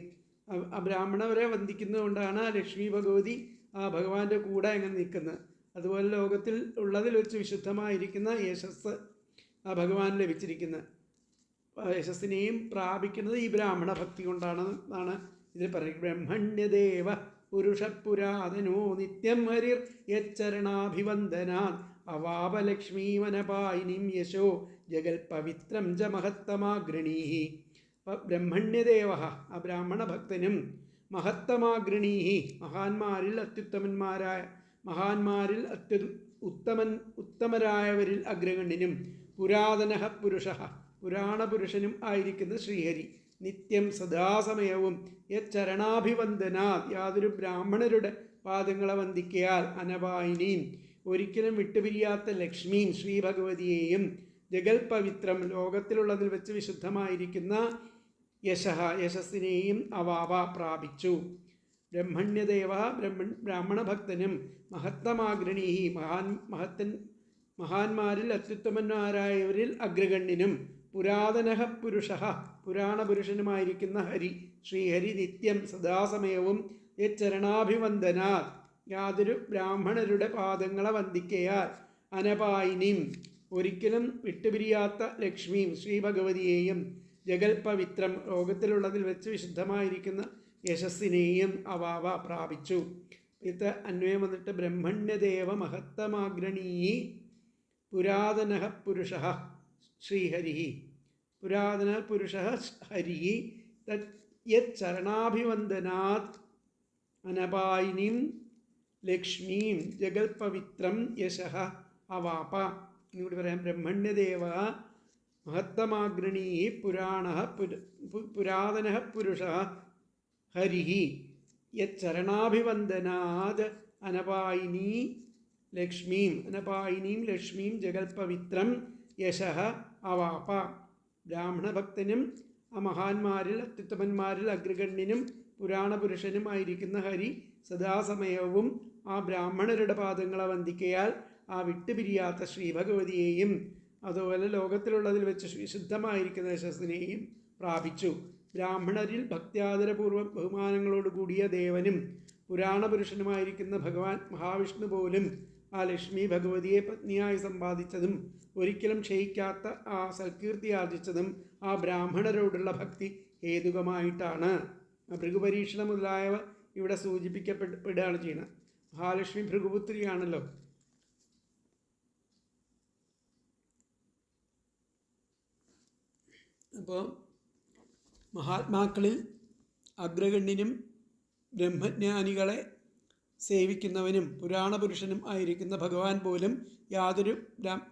ആ ബ്രാഹ്മണരെ വന്ദിക്കുന്നതുകൊണ്ടാണ് ആ ലക്ഷ്മി ഭഗവതി ആ ഭഗവാന്റെ കൂടെ അങ്ങനെ നിൽക്കുന്നത്. അതുപോലെ ലോകത്തിൽ ഉള്ളതിൽ വെച്ച് വിശുദ്ധമായിരിക്കുന്ന യശസ് ആ ഭഗവാൻ ലഭിച്ചിരിക്കുന്നത്. യശസ്സിനെയും പ്രാപിക്കുന്നത് ഈ ബ്രാഹ്മണ ഭക്തി കൊണ്ടാണെന്നാണ് ഇതിൽ പറയുന്നത്. ബ്രഹ്മണ്യദേവ പുരുഷപുരാതനോ നിത്യം ഹരിർ യച്ചരണാഭിവന്ദനാൻ അവാപലക്ഷ്മീമനപായിനിം യശോ ജഗൽപവിത്രം ച മഹത്തമാഗ്രണീഹി. ബ്രഹ്മണ്യദേവ ആ ബ്രാഹ്മണ ഭക്തനും മഹത്തമാഗ്രണീഹി മഹാന്മാരിൽ ഉത്തമരായവരിൽ അഗ്രഗണ്യനും പുരാതന പുരുഷ പുരാണപുരുഷനും ആയിരിക്കുന്ന ശ്രീഹരി നിത്യം സദാസമയവും യച്ചരണാഭിവന്ദനാ യാതൊരു ബ്രാഹ്മണരുടെ പാദങ്ങളെ വന്ദിക്കയാൽ അനപായിനിയും ഒരിക്കലും വിട്ടുപിരിയാത്ത ലക്ഷ്മിയും ശ്രീഭഗവതിയെയും ജഗൽപവിത്രം ലോകത്തിലുള്ളതിൽ വെച്ച് വിശുദ്ധമായിരിക്കുന്ന യശസ്സിനെയും അവാവ പ്രാപിച്ചു. ബ്രഹ്മണ്യദേവ ബ്രാഹ്മണഭക്തനും മഹത്തമാഗ്രണീഹി മഹാന്മാരിൽ അത്യുത്തമന്മാരായവരിൽ അഗ്രഗണ്യനും പുരാതന പുരുഷ പുരാണപുരുഷനുമായിരിക്കുന്ന ഹരി ശ്രീഹരി നിത്യം സദാസമയവും യച്ചരണാഭിവന്ദനാത് യാതൊരു ബ്രാഹ്മണരുടെ പാദങ്ങളെ വന്ദിക്കയാൽ അനപായിനിയും ഒരിക്കലും വിട്ടുപിരിയാത്ത ലക്ഷ്മിയും ശ്രീഭഗവതിയെയും ജഗൽപവിത്രം ലോകത്തിലുള്ളതിൽ വെച്ച് വിശുദ്ധമായിരിക്കുന്ന യശസ്സിനെയും അവാവ പ്രാപിച്ചു. ഇത് അന്വയം വന്നിട്ട് ബ്രഹ്മണ്യദേവ മഹത്തമാഗ്രണീ പുരാതന പുരുഷ ശ്രീഹരി പുരാതന പുരുഷ ഹരി യച്ചരണാഭിവന്ദനാത് അനപായിനിയും ലക്ഷ്മീം ജഗൽപവിത്രം യശഃ അവാപ. ഇങ്ങോട്ട് പറയാം. ബ്രഹ്മണ്യദേവ മഹത്തമാഗ്രണീ പുരാതന പുരുഷ ഹരി യച്ചരണാഭിവന്ദനാത് അനപായിനീം ലക്ഷ്മീം ജഗൽപവിത്രം യശഃ അവാപ. ബ്രാഹ്മണഭക്തനും ആ മഹാന്മാരിൽ അത്യുത്തമന്മാരിൽ അഗ്രഗണ്യനും പുരാണപുരുഷനുമായിരിക്കുന്ന ഹരി സദാസമയവും ആ ബ്രാഹ്മണരുടെ പാദങ്ങളെ വന്ദിക്കയാൽ ആ വിട്ടുപിരിയാത്ത ശ്രീഭഗവതിയെയും അതുപോലെ ലോകത്തിലുള്ളതിൽ വെച്ച് വിശുദ്ധമായിരിക്കുന്ന യശസ്സിനെയും പ്രാപിച്ചു. ബ്രാഹ്മണരിൽ ഭക്ത്യാദരപൂർവ്വം ബഹുമാനങ്ങളോടുകൂടിയ ദേവനും പുരാണപുരുഷനുമായിരിക്കുന്ന ഭഗവാൻ മഹാവിഷ്ണു പോലും ആ ലക്ഷ്മി ഭഗവതിയെ പത്നിയായി സമ്പാദിച്ചതും ഒരിക്കലും ക്ഷയിക്കാത്ത ആ സൽകീർത്തി ആർജിച്ചതും ആ ബ്രാഹ്മണരോടുള്ള ഭക്തി ഹേതുകമായിട്ടാണ്. ഭൃഗുപരീക്ഷണം മുതലായവ ഇവിടെ സൂചിപ്പിക്കപ്പെടുകയാണ് ചെയ്യുന്നത്. മഹാലക്ഷ്മി ഭൃഗുപുത്രിയാണല്ലോ. അപ്പോൾ മഹാത്മാക്കളിൽ അഗ്രഗണ്യനും ബ്രഹ്മജ്ഞാനികളെ സേവിക്കുന്നവനും പുരാണപുരുഷനും ആയിരിക്കുന്ന ഭഗവാൻ പോലും യാതൊരു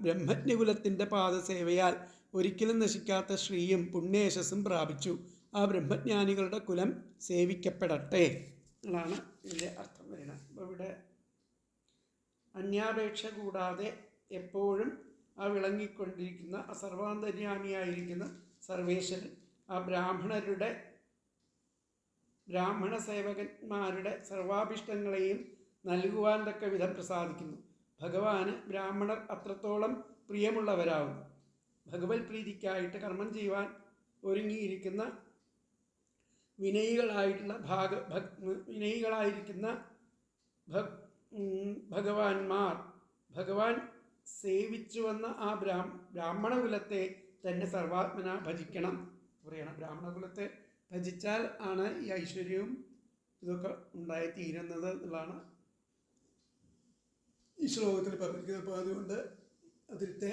ബ്രഹ്മജ്ഞകുലത്തിൻ്റെ പാദസേവയാൽ ഒരിക്കലും നശിക്കാത്ത ശ്രീയും പുണ്യയശസ്സും പ്രാപിച്ചു. ആ ബ്രഹ്മജ്ഞാനികളുടെ കുലം സേവിക്കപ്പെടട്ടെ എന്നാണ് ഇതിൻ്റെ അർത്ഥം വരുന്നത്. അപ്പോൾ ഇവിടെ അന്യാപേക്ഷ കൂടാതെ എപ്പോഴും ആ വിളങ്ങിക്കൊണ്ടിരിക്കുന്ന ആ സർവാന്തര്യാമിയായിരിക്കുന്ന സർവേശ്വരൻ ആ ബ്രാഹ്മണ സേവകന്മാരുടെ സർവാഭിഷ്ടങ്ങളെയും നൽകുവാൻ തക്ക വിധം പ്രസാദിക്കുന്നു. ഭഗവാന് ബ്രാഹ്മണർ അത്രത്തോളം പ്രിയമുള്ളവരാകുന്നു. ഭഗവത് പ്രീതിക്കായിട്ട് കർമ്മം ചെയ്യുവാൻ ഒരുങ്ങിയിരിക്കുന്ന വിനയികളായിരിക്കുന്ന ഭഗവാന്മാർ ഭഗവാൻ സേവിച്ചു വന്ന ആ ബ്രാഹ്മണകുലത്തെ തന്നെ സർവാത്മന ഭജിക്കണം പറയണം. ബ്രാഹ്മണകുലത്തെ ഭജിച്ചാൽ ആണ് ഈ ഐശ്വര്യവും ഇതൊക്കെ ഉണ്ടായിത്തീരുന്നത് എന്നുള്ളതാണ് ഈ ശ്ലോകത്തിൽ പറഞ്ഞിരിക്കുന്നത്. അപ്പോൾ അതുകൊണ്ട് അതിലത്തെ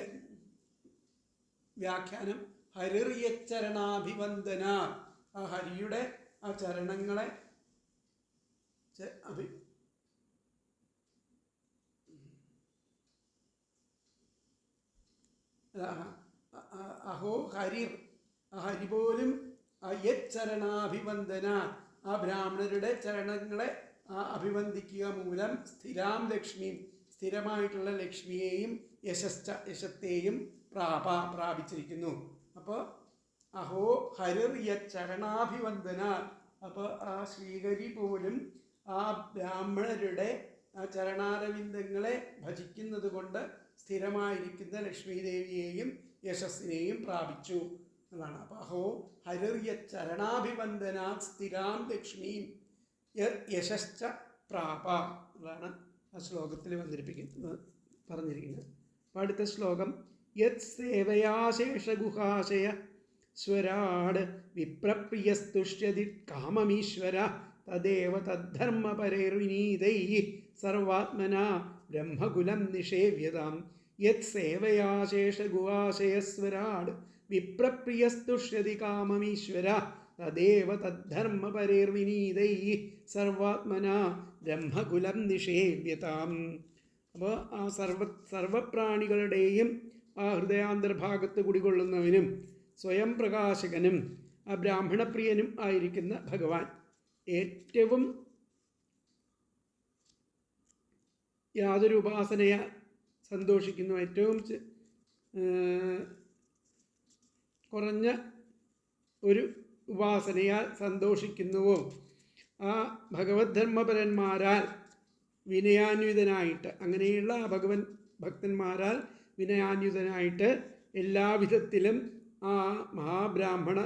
വ്യാഖ്യാനം ഹരിർയച്ചരണാഭിവന്ദന, ആ ഹരിയുടെ ആ ചരണങ്ങളെ അഹോ ഹരിർ, ആ ഹരി പോലും യച്ചരണാഭിവന്ദന, ആ ബ്രാഹ്മണരുടെ ചരണങ്ങളെ അഭിവന്ദിക്കുക മൂലം സ്ഥിരാം ലക്ഷ്മിയും സ്ഥിരമായിട്ടുള്ള ലക്ഷ്മിയെയും യശത്തെയും പ്രാപിച്ചിരിക്കുന്നു. അപ്പോൾ അഹോ ഹരിർ യച്ചരണാഭിവന്ദന, അപ്പോൾ ആ ശ്രീഹരി പോലും ആ ബ്രാഹ്മണരുടെ ആ ചരണാരവിന്ദങ്ങളെ ഭജിക്കുന്നത് കൊണ്ട് സ്ഥിരമായിരിക്കുന്ന ലക്ഷ്മി ദേവിയെയും യശസ്സിനെയും പ്രാപിച്ചു എന്നാണ്. അപ്പോൾ അഹോ ഹരിർ യച്ചരണാഭിവന്ദനാ സ്ഥിരാം ലക്ഷ്മിയും യശശ്ച പ്രാപ എന്നാണ് ആ ശ്ലോകത്തിൽ പറഞ്ഞിരിക്കുന്നത്. അപ്പോൾ അടുത്ത ശ്ലോകം യത് സേവയാശേഷഗുഹാശയ സ്വരാട് വിപ്രപ്രിയസ്തുഷ്യതി കാമമീശ്വര തദേവ തദ്ധർമ്മപരൈർവിനീതൈ സർവാത്മന ബ്രഹ്മകുലം നിഷേവ്യതാം. യത് സേവയാശേഷഗുഹാശയസ്വരാട് വിപ്രപ്രിയസ്തുഷ്യതി കാമമീശ്വര തദേവ തദ്ധർമ്മപരൈർവിനീതൈ സർവാത്മന ബ്രഹ്മകുലം നിഷേവ്യതാം. അപ്പോൾ ആ സർവപ്രാണികളുടെയും ആ ഹൃദയാന്തർഭാഗത്ത് കുടികൊള്ളുന്നവനും സ്വയം പ്രകാശകനും ആ ബ്രാഹ്മണപ്രിയനും ആയിരിക്കുന്ന ഭഗവാൻ ഏറ്റവും യാതൊരു ഉപാസനയ സന്തോഷിക്കുന്നു, ഏറ്റവും കുറഞ്ഞ ഒരു ഉപാസനയാൽ സന്തോഷിക്കുന്നുവോ ആ ഭഗവത് ധർമ്മപരന്മാരാൽ വിനയാന്വിതനായിട്ട്, അങ്ങനെയുള്ള ആ ഭഗവൻ ഭക്തന്മാരാൽ വിനയാന്വിതനായിട്ട് എല്ലാവിധത്തിലും ആ മഹാബ്രാഹ്മണ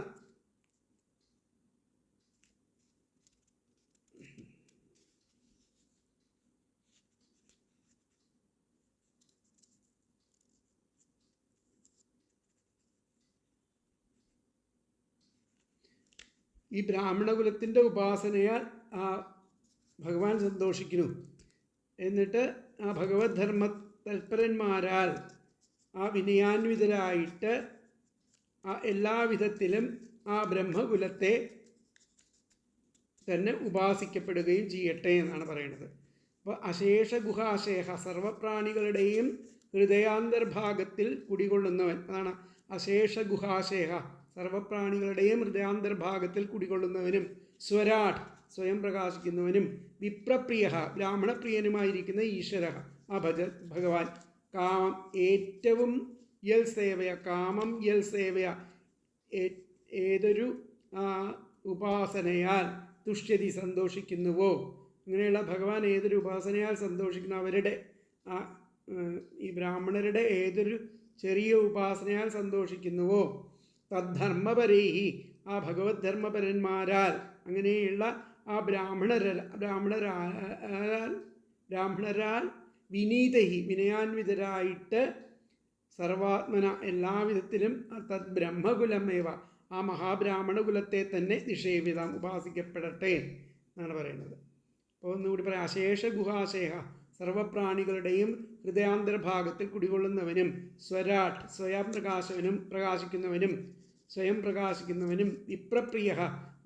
ഈ ബ്രാഹ്മണകുലത്തിൻ്റെ ഉപാസനയാൽ ആ ഭഗവാൻ സന്തോഷിക്കുന്നു. എന്നിട്ട് ആ ഭഗവത് ധർമ്മ തൽപരന്മാരാൽ ആ വിനയാന്വിതരായിട്ട് ആ എല്ലാവിധത്തിലും ആ ബ്രഹ്മകുലത്തെ തന്നെ ഉപാസിക്കപ്പെടുകയും ചെയ്യട്ടെ എന്നാണ് പറയുന്നത്. അപ്പോൾ അശേഷ ഗുഹാശേഷ, സർവപ്രാണികളുടെയും ഹൃദയാന്തർഭാഗത്തിൽ കുടികൊള്ളുന്നവൻ, അതാണ് അശേഷ ഗുഹാശേഷ, സർവപ്രാണികളുടെയും ഹൃദയാന്തർഭാഗത്തിൽ കുടികൊള്ളുന്നവനും, സ്വരാട് സ്വയം പ്രകാശിക്കുന്നവനും, വിപ്രപ്രിയ ബ്രാഹ്മണപ്രിയനുമായിരിക്കുന്ന ഈശ്വര ആ ഭഗവാൻ, കാമം ഏറ്റവും യൽ സേവയ, കാമം യൽ സേവയ ഏതൊരു ഉപാസനയാൽ തുഷ്യതി സന്തോഷിക്കുന്നുവോ, ഇങ്ങനെയുള്ള ഭഗവാൻ ഏതൊരു ഉപാസനയാൽ സന്തോഷിക്കുന്നു, അവരുടെ ഈ ബ്രാഹ്മണരുടെ ഏതൊരു ചെറിയ ഉപാസനയാൽ സന്തോഷിക്കുന്നുവോ, തദ്ധർമ്മപരേഹി ആ ഭഗവത് ധർമ്മപരന്മാരാൽ, അങ്ങനെയുള്ള ആ ബ്രാഹ്മണരാൽ വിനീതഹി വിനയാന്വിതരായിട്ട് സർവാത്മന എല്ലാവിധത്തിലും തദ് ബ്രഹ്മകുലമേവ ആ മഹാബ്രാഹ്മണകുലത്തെ തന്നെ നിഷേവിതം ഉപാസിക്കപ്പെടട്ടെ എന്നാണ് പറയുന്നത്. അപ്പോൾ ഒന്നുകൂടി പറയാം. അശേഷ ഗുഹാശേഷ, സർവപ്രാണികളുടെയും ഹൃദയാന്തർഭാഗത്തിൽ കുടികൊള്ളുന്നവനും, സ്വരാട് സ്വയം പ്രകാശിക്കുന്നവനും, വിപ്രപ്രിയ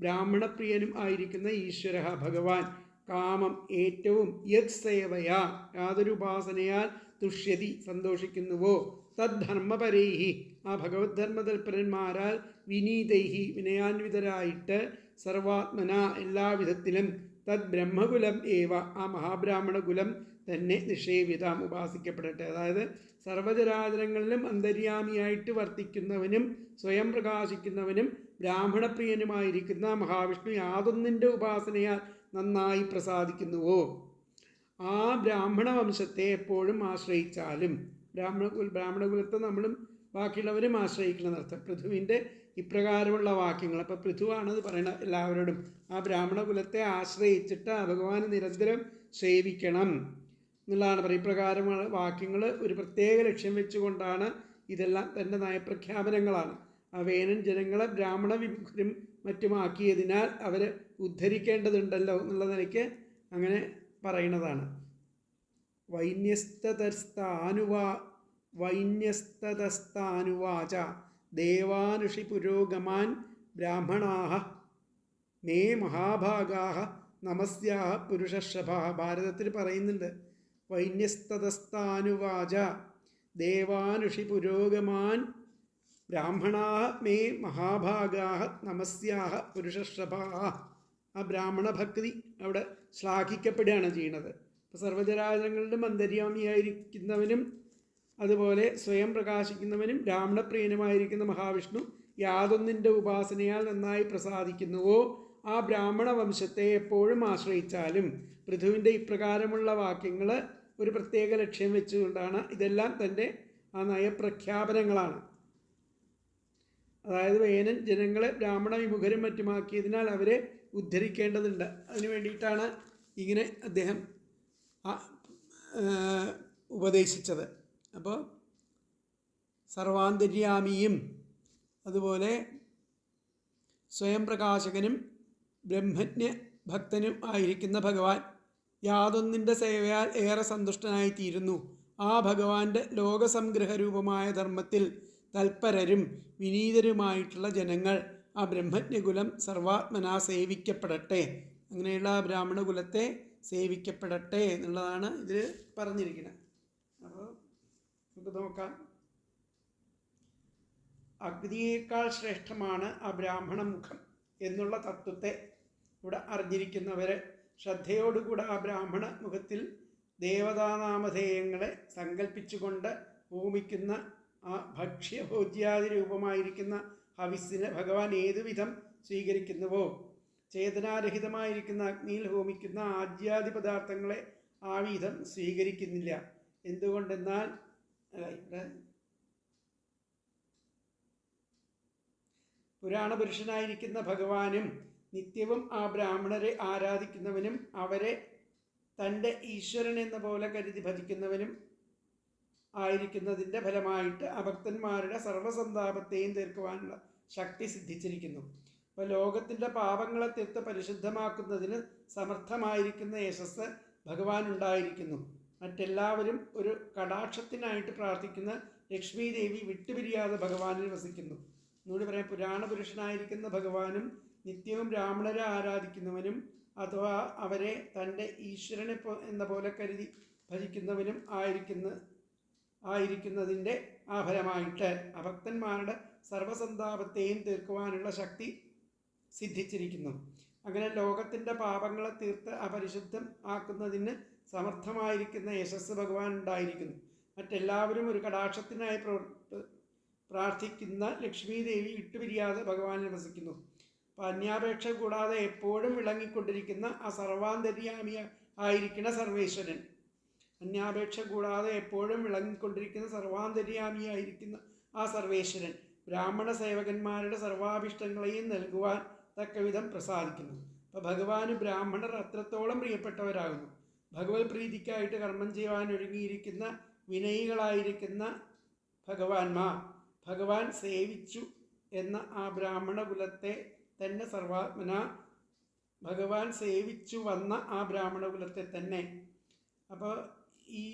ബ്രാഹ്മണപ്രിയനും ആയിരിക്കുന്ന ഈശ്വര ഭഗവാൻ, കാമം ഏറ്റവും യത് സേവയാ യാതൊരു ഉപാസനയാൽ തുഷ്യതി സന്തോഷിക്കുന്നുവോ, തദ്ധർമ്മപരൈഹി ആ ഭഗവത് ധർമ്മതൽപരന്മാരാൽ, വിനീതൈഹി വിനയാന്വിതരായിട്ട്, സർവാത്മന എല്ലാവിധത്തിലും, തദ് ബ്രഹ്മകുലം ഏവ ആ മഹാബ്രാഹ്മണകുലം തന്നെ നിഷേവിതം ഉപാസിക്കപ്പെടട്ടെ. അതായത് സർവചരാചരങ്ങളിലും അന്തര്യാമിയായിട്ട് വർത്തിക്കുന്നവനും സ്വയം പ്രകാശിക്കുന്നവനും ബ്രാഹ്മണപ്രിയനുമായിരിക്കുന്ന മഹാവിഷ്ണു യാതൊന്നിൻ്റെ ഉപാസനയാൽ നന്നായി പ്രസാദിക്കുന്നുവോ ആ ബ്രാഹ്മണ വംശത്തെ എപ്പോഴും ആശ്രയിച്ചാലും, ബ്രാഹ്മണകുലത്തെ നമ്മളും ബാക്കിയുള്ളവരും ആശ്രയിക്കണമെന്നർത്ഥം. പൃഥുവിൻ്റെ ഇപ്രകാരമുള്ള വാക്യങ്ങൾ, അപ്പോൾ പൃഥുവാണത് പറയണ എല്ലാവരോടും ആ ബ്രാഹ്മണകുലത്തെ ആശ്രയിച്ചിട്ട് ആ ഭഗവാനെ നിരന്തരം സേവിക്കണം എന്നുള്ളതാണ് പറയുക. ഇപ്രകാരമുള്ള വാക്യങ്ങൾ ഒരു പ്രത്യേക ലക്ഷ്യം വെച്ചുകൊണ്ടാണ് ഇതെല്ലാം തൻ്റെ നയപ്രഖ്യാപനങ്ങളാണ്. ആ വേനൻ ജനങ്ങളെ ബ്രാഹ്മണ വിമുഖരും മറ്റുമാക്കിയതിനാൽ അവരെ ഉദ്ധരിക്കേണ്ടതുണ്ടല്ലോ എന്നുള്ള നിലയ്ക്ക് അങ്ങനെ പറയുന്നതാണ്. വൈന്യസ്തതസ്താനുവാച ദേവാനുഷി പുരോഗമാൻ ബ്രാഹ്മണാഃ മേ മഹാഭാഗാഃ നമസ്യാഃ പുരുഷർഷഭാഃ. ഭാരതത്തിൽ പറയുന്നുണ്ട്, വൈന്യസ്തതസ്താനുവാച ദേവാനുഷി പുരോഗമാൻ ബ്രാഹ്മണാഃ മേ മഹാഭാഗാഃ നമസ്യാഃ പുരുഷർഷഭാഃ. ആ ബ്രാഹ്മണ ഭക്തി അവിടെ ശ്ലാഘിക്കപ്പെടുകയാണ് ചെയ്യുന്നത്. അപ്പോൾ സർവചരാചരങ്ങളിലും അന്തര്യാമിയായിരിക്കുന്നവനും അതുപോലെ സ്വയം പ്രകാശിക്കുന്നവനും ബ്രാഹ്മണപ്രിയനുമായിരിക്കുന്ന മഹാവിഷ്ണു യാതൊന്നിൻ്റെ ഉപാസനയാൽ നന്നായി പ്രസാദിക്കുന്നുവോ ആ ബ്രാഹ്മണ വംശത്തെ എപ്പോഴും ആശ്രയിച്ചാലും. പൃഥുവിൻ്റെ ഇപ്രകാരമുള്ള വാക്യങ്ങൾ ഒരു പ്രത്യേക ലക്ഷ്യം വെച്ചുകൊണ്ടാണ്. ഇതെല്ലാം തൻ്റെ ആ നയപ്രഖ്യാപനങ്ങളാണ്. അതായത് വേനൻ ജനങ്ങളെ ബ്രാഹ്മണ വിമുഖരും മറ്റുമാക്കിയതിനാൽ അവരെ ഉദ്ധരിക്കേണ്ടതുണ്ട്. അതിനു വേണ്ടിയിട്ടാണ് ഇങ്ങനെ അദ്ദേഹം ഉപദേശിച്ചത്. അപ്പോൾ സർവാന്തര്യാമിയും അതുപോലെ സ്വയം പ്രകാശകനും ബ്രഹ്മജ്ഞ ഭക്തനും ആയിരിക്കുന്ന ഭഗവാൻ യാതൊന്നിൻ്റെ സേവയാൽ ഏറെ സന്തുഷ്ടനായിത്തീരുന്നു. ആ ഭഗവാന്റെ ലോകസംഗ്രഹരൂപമായ ധർമ്മത്തിൽ തൽപരരും വിനീതരുമായിട്ടുള്ള ജനങ്ങൾ ആ ബ്രഹ്മജ്ഞകുലം സർവാത്മന സേവിക്കപ്പെടട്ടെ, അങ്ങനെയുള്ള ആ ബ്രാഹ്മണകുലത്തെ സേവിക്കപ്പെടട്ടെ എന്നുള്ളതാണ് ഇതിൽ പറഞ്ഞിരിക്കുന്നത്. അപ്പോൾ നമുക്ക് നോക്കാം. അഗ്നിയേക്കാൾ ശ്രേഷ്ഠമാണ് ആ ബ്രാഹ്മണ മുഖം എന്നുള്ള തത്വത്തെ ഇവിടെ അറിഞ്ഞിരിക്കുന്നവർ ശ്രദ്ധയോടുകൂടെ ആ ബ്രാഹ്മണ മുഖത്തിൽ ദേവതാനാമധേയങ്ങളെ സങ്കല്പിച്ചുകൊണ്ട് ഹോമിക്കുന്ന ആ ഭക്ഷ്യഭോജ്യാദി രൂപമായിരിക്കുന്ന ഹവിസ്സിന് ഭഗവാൻ ഏതുവിധം സ്വീകരിക്കുന്നുവോ? ചേതനാരഹിതമായിരിക്കുന്ന അഗ്നിയിൽ ഹോമിക്കുന്ന ആദ്യാദി പദാർത്ഥങ്ങളെ ആ വിധം സ്വീകരിക്കുന്നില്ല. എന്തുകൊണ്ടെന്നാൽ ഇവിടെ പുരാണപുരുഷനായിരിക്കുന്ന ഭഗവാനും നിത്യവും ആ ബ്രാഹ്മണരെ ആരാധിക്കുന്നവനും അവരെ തൻ്റെ ഈശ്വരൻ എന്ന പോലെ കരുതി ഭജിക്കുന്നവനും ആയിരിക്കുന്നതിൻ്റെ ഫലമായിട്ട് അഭക്തന്മാരുടെ സർവ്വസന്താപത്തെയും തീർക്കുവാനുള്ള ശക്തി സിദ്ധിച്ചിരിക്കുന്നു. അപ്പോൾ ലോകത്തിൻ്റെ പാപങ്ങളെ തീർത്ത് പരിശുദ്ധമാക്കുന്നതിന് സമർത്ഥമായിരിക്കുന്ന യശസ് ഭഗവാൻ ഉണ്ടായിരിക്കുന്നു. മറ്റെല്ലാവരും ഒരു കടാക്ഷത്തിനായിട്ട് പ്രാർത്ഥിക്കുന്ന ലക്ഷ്മി ദേവി വിട്ടുപിരിയാതെ ഭഗവാനിൽ വസിക്കുന്നു. എന്നോട് പറയാം, പുരാണപുരുഷനായിരിക്കുന്ന ഭഗവാനും നിത്യവും ബ്രാഹ്മണരെ ആരാധിക്കുന്നവനും അഥവാ അവരെ തൻ്റെ ഈശ്വരനെ എന്ന പോലെ കരുതി ഭജിക്കുന്നവനും ആയിരിക്കുന്നതിൻ്റെ ആ ഫലമായിട്ട് അഭക്തന്മാരുടെ സർവ്വസന്താപത്തെയും തീർക്കുവാനുള്ള ശക്തി സിദ്ധിച്ചിരിക്കുന്നു. അങ്ങനെ ലോകത്തിൻ്റെ പാപങ്ങളെ തീർത്ത് അപരിശുദ്ധം ആക്കുന്നതിന് സമർത്ഥമായിരിക്കുന്ന യശസ് ഭഗവാൻ ഉണ്ടായിരിക്കുന്നു. മറ്റെല്ലാവരും ഒരു കടാക്ഷത്തിനായി പ്രാർത്ഥിക്കുന്ന ലക്ഷ്മി ദേവി വിട്ടുപിരിയാതെ ഭഗവാനിൽ വസിക്കുന്നു. അപ്പോൾ അന്യാപേക്ഷ കൂടാതെ എപ്പോഴും വിളങ്ങിക്കൊണ്ടിരിക്കുന്ന ആ സർവാന്തര്യാമി ആയിരിക്കുന്ന സർവേശ്വരൻ, അന്യാപേക്ഷ കൂടാതെ എപ്പോഴും വിളങ്ങിക്കൊണ്ടിരിക്കുന്ന സർവാന്തര്യാമിയായിരിക്കുന്ന ആ സർവേശ്വരൻ ബ്രാഹ്മണ സേവകന്മാരുടെ സർവാഭിഷ്ടങ്ങളെയും നൽകുവാൻ തക്കവിധം പ്രസാദിക്കുന്നു. അപ്പോൾ ഭഗവാന് ബ്രാഹ്മണർ അത്രത്തോളം പ്രിയപ്പെട്ടവരാകുന്നു. ഭഗവത് പ്രീതിക്കായിട്ട് കർമ്മം ചെയ്യുവാൻ ഒരുങ്ങിയിരിക്കുന്ന വിനയികളായിരിക്കുന്ന ഭഗവാൻ സേവിച്ചു എന്ന ആ ബ്രാഹ്മണ കുലത്തെ തന്നെ സർവാത്മന ഭഗവാൻ സേവിച്ചു വന്ന ആ ബ്രാഹ്മണ കുലത്തെ തന്നെ. അപ്പോൾ ഈ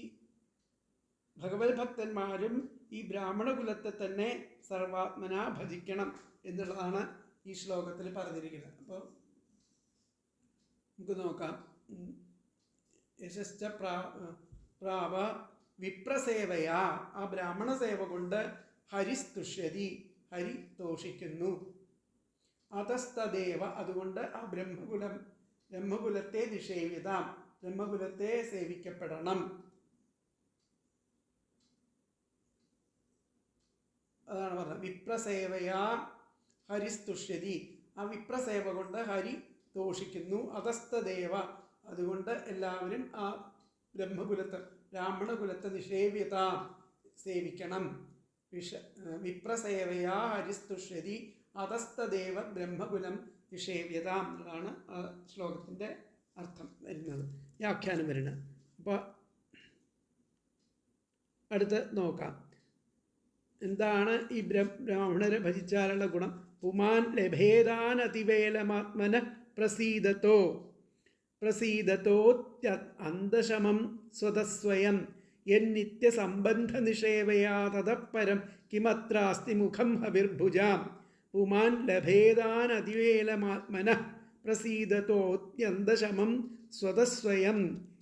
ഭഗവത് ഭക്തന്മാരും ഈ ബ്രാഹ്മണ കുലത്തെ തന്നെ സർവാത്മന ഭജിക്കണം എന്നുള്ളതാണ് ഈ ശ്ലോകത്തിൽ പറഞ്ഞിരിക്കുന്നത്. അപ്പോൾ നമുക്ക് നോക്കാം. യശശ്ച പ്രാവ വിപ്രസേവയാ, ആ ബ്രാഹ്മണ സേവ കൊണ്ട് ഹരിസ്തുഷ്യതി, ഹരി തോഷിക്കുന്നു. അതസ്തദേവ, അതുകൊണ്ട് ആ ബ്രഹ്മകുലത്തെ നിഷേവിതാം, ബ്രഹ്മകുലത്തെ സേവിക്കപ്പെടണം. അതാണ് പറഞ്ഞത്. വിപ്രസേവയാ ഹരിസ്തുഷ്യതി, ആ വിപ്രസേവ കൊണ്ട് ഹരി തോഷിക്കുന്നു. അതസ്തദേവ, അതുകൊണ്ട് എല്ലാവരും ആ ബ്രാഹ്മണകുലത്തെ നിഷേവ്യതാം, സേവിക്കണം. വിപ്രസേവയാ ഹരിസ്തുഷ്യതി അതസ്തദേവ ബ്രഹ്മകുലം നിഷേവ്യതാം എന്നതാണ് ആ ശ്ലോകത്തിൻ്റെ അർത്ഥം വരുന്നത്, വ്യാഖ്യാനം വരുന്നത്. അപ്പോൾ അടുത്ത് നോക്കാം, എന്താണ് ഈ ബ്രാഹ്മണരെ ഭജിച്ചാലുള്ള ഗുണം. പുമാൻ ലഭേദാൻ അതിവേലമാത്മന പ്രസീദത്തോത്യ അന്തശമം സ്വതസ്വയം യന്നിത്യസംബന്ധ നിഷേവയാ തതഃപരം കിമത്രാസ്തി മുഖം ഹവിർഭുജാം. പുമാൻ ലഭേദാൻ അതിവേലമാത്മന പ്രസീദത്തോത്യന്തശമം സ്വതസ്വയം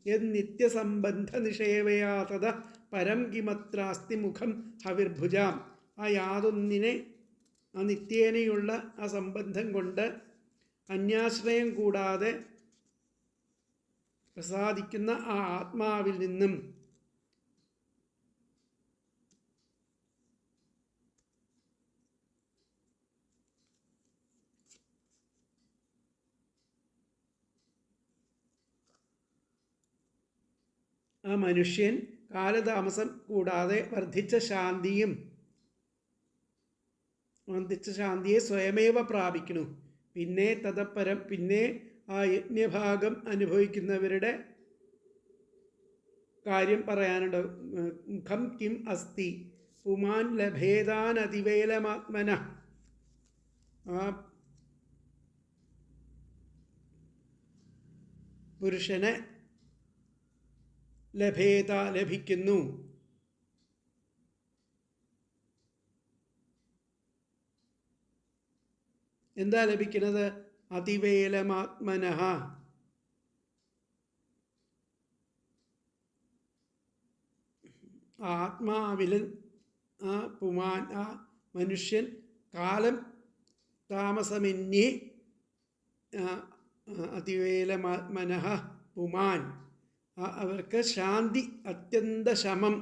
യന്നിത്യസംബന്ധ നിഷേവയാ തതഃ പരം കിമത്രാസ്തി മുഖം ഹവിർഭുജാം. ആ യാതൊന്നിനെ, ആ നിത്യേനയുള്ള ആ സംബന്ധം കൊണ്ട് അന്യാശ്രയം കൂടാതെ പ്രസാദിക്കുന്ന ആ ആത്മാവിൽ നിന്നും ആ മനുഷ്യൻ കാലതാമസം കൂടാതെ വർദ്ധിച്ച ശാന്തിയെ സ്വയമേവ പ്രാപിക്കുന്നു. പിന്നെ ആ യജ്ഞഭാഗം അനുഭവിക്കുന്നവരുടെ കാര്യം പറയാനുണ്ട്. മുഖം കിം അസ്തി പുമാൻ ലഭേദാൻ അതിവേലമാത്മന, ആ പുരുഷനെ ലഭിക്കുന്നു. എന്താ ലഭിക്കുന്നത്? അതിവേലമാത്മനഃ, ആത്മാവിൽ ആ പുമാൻ, ആ മനുഷ്യൻ കാലം താമസമെന്യേ അതിവേലമാത്മനഃ പുമാൻ, അവർക്ക് ശാന്തി, അത്യന്തശമം,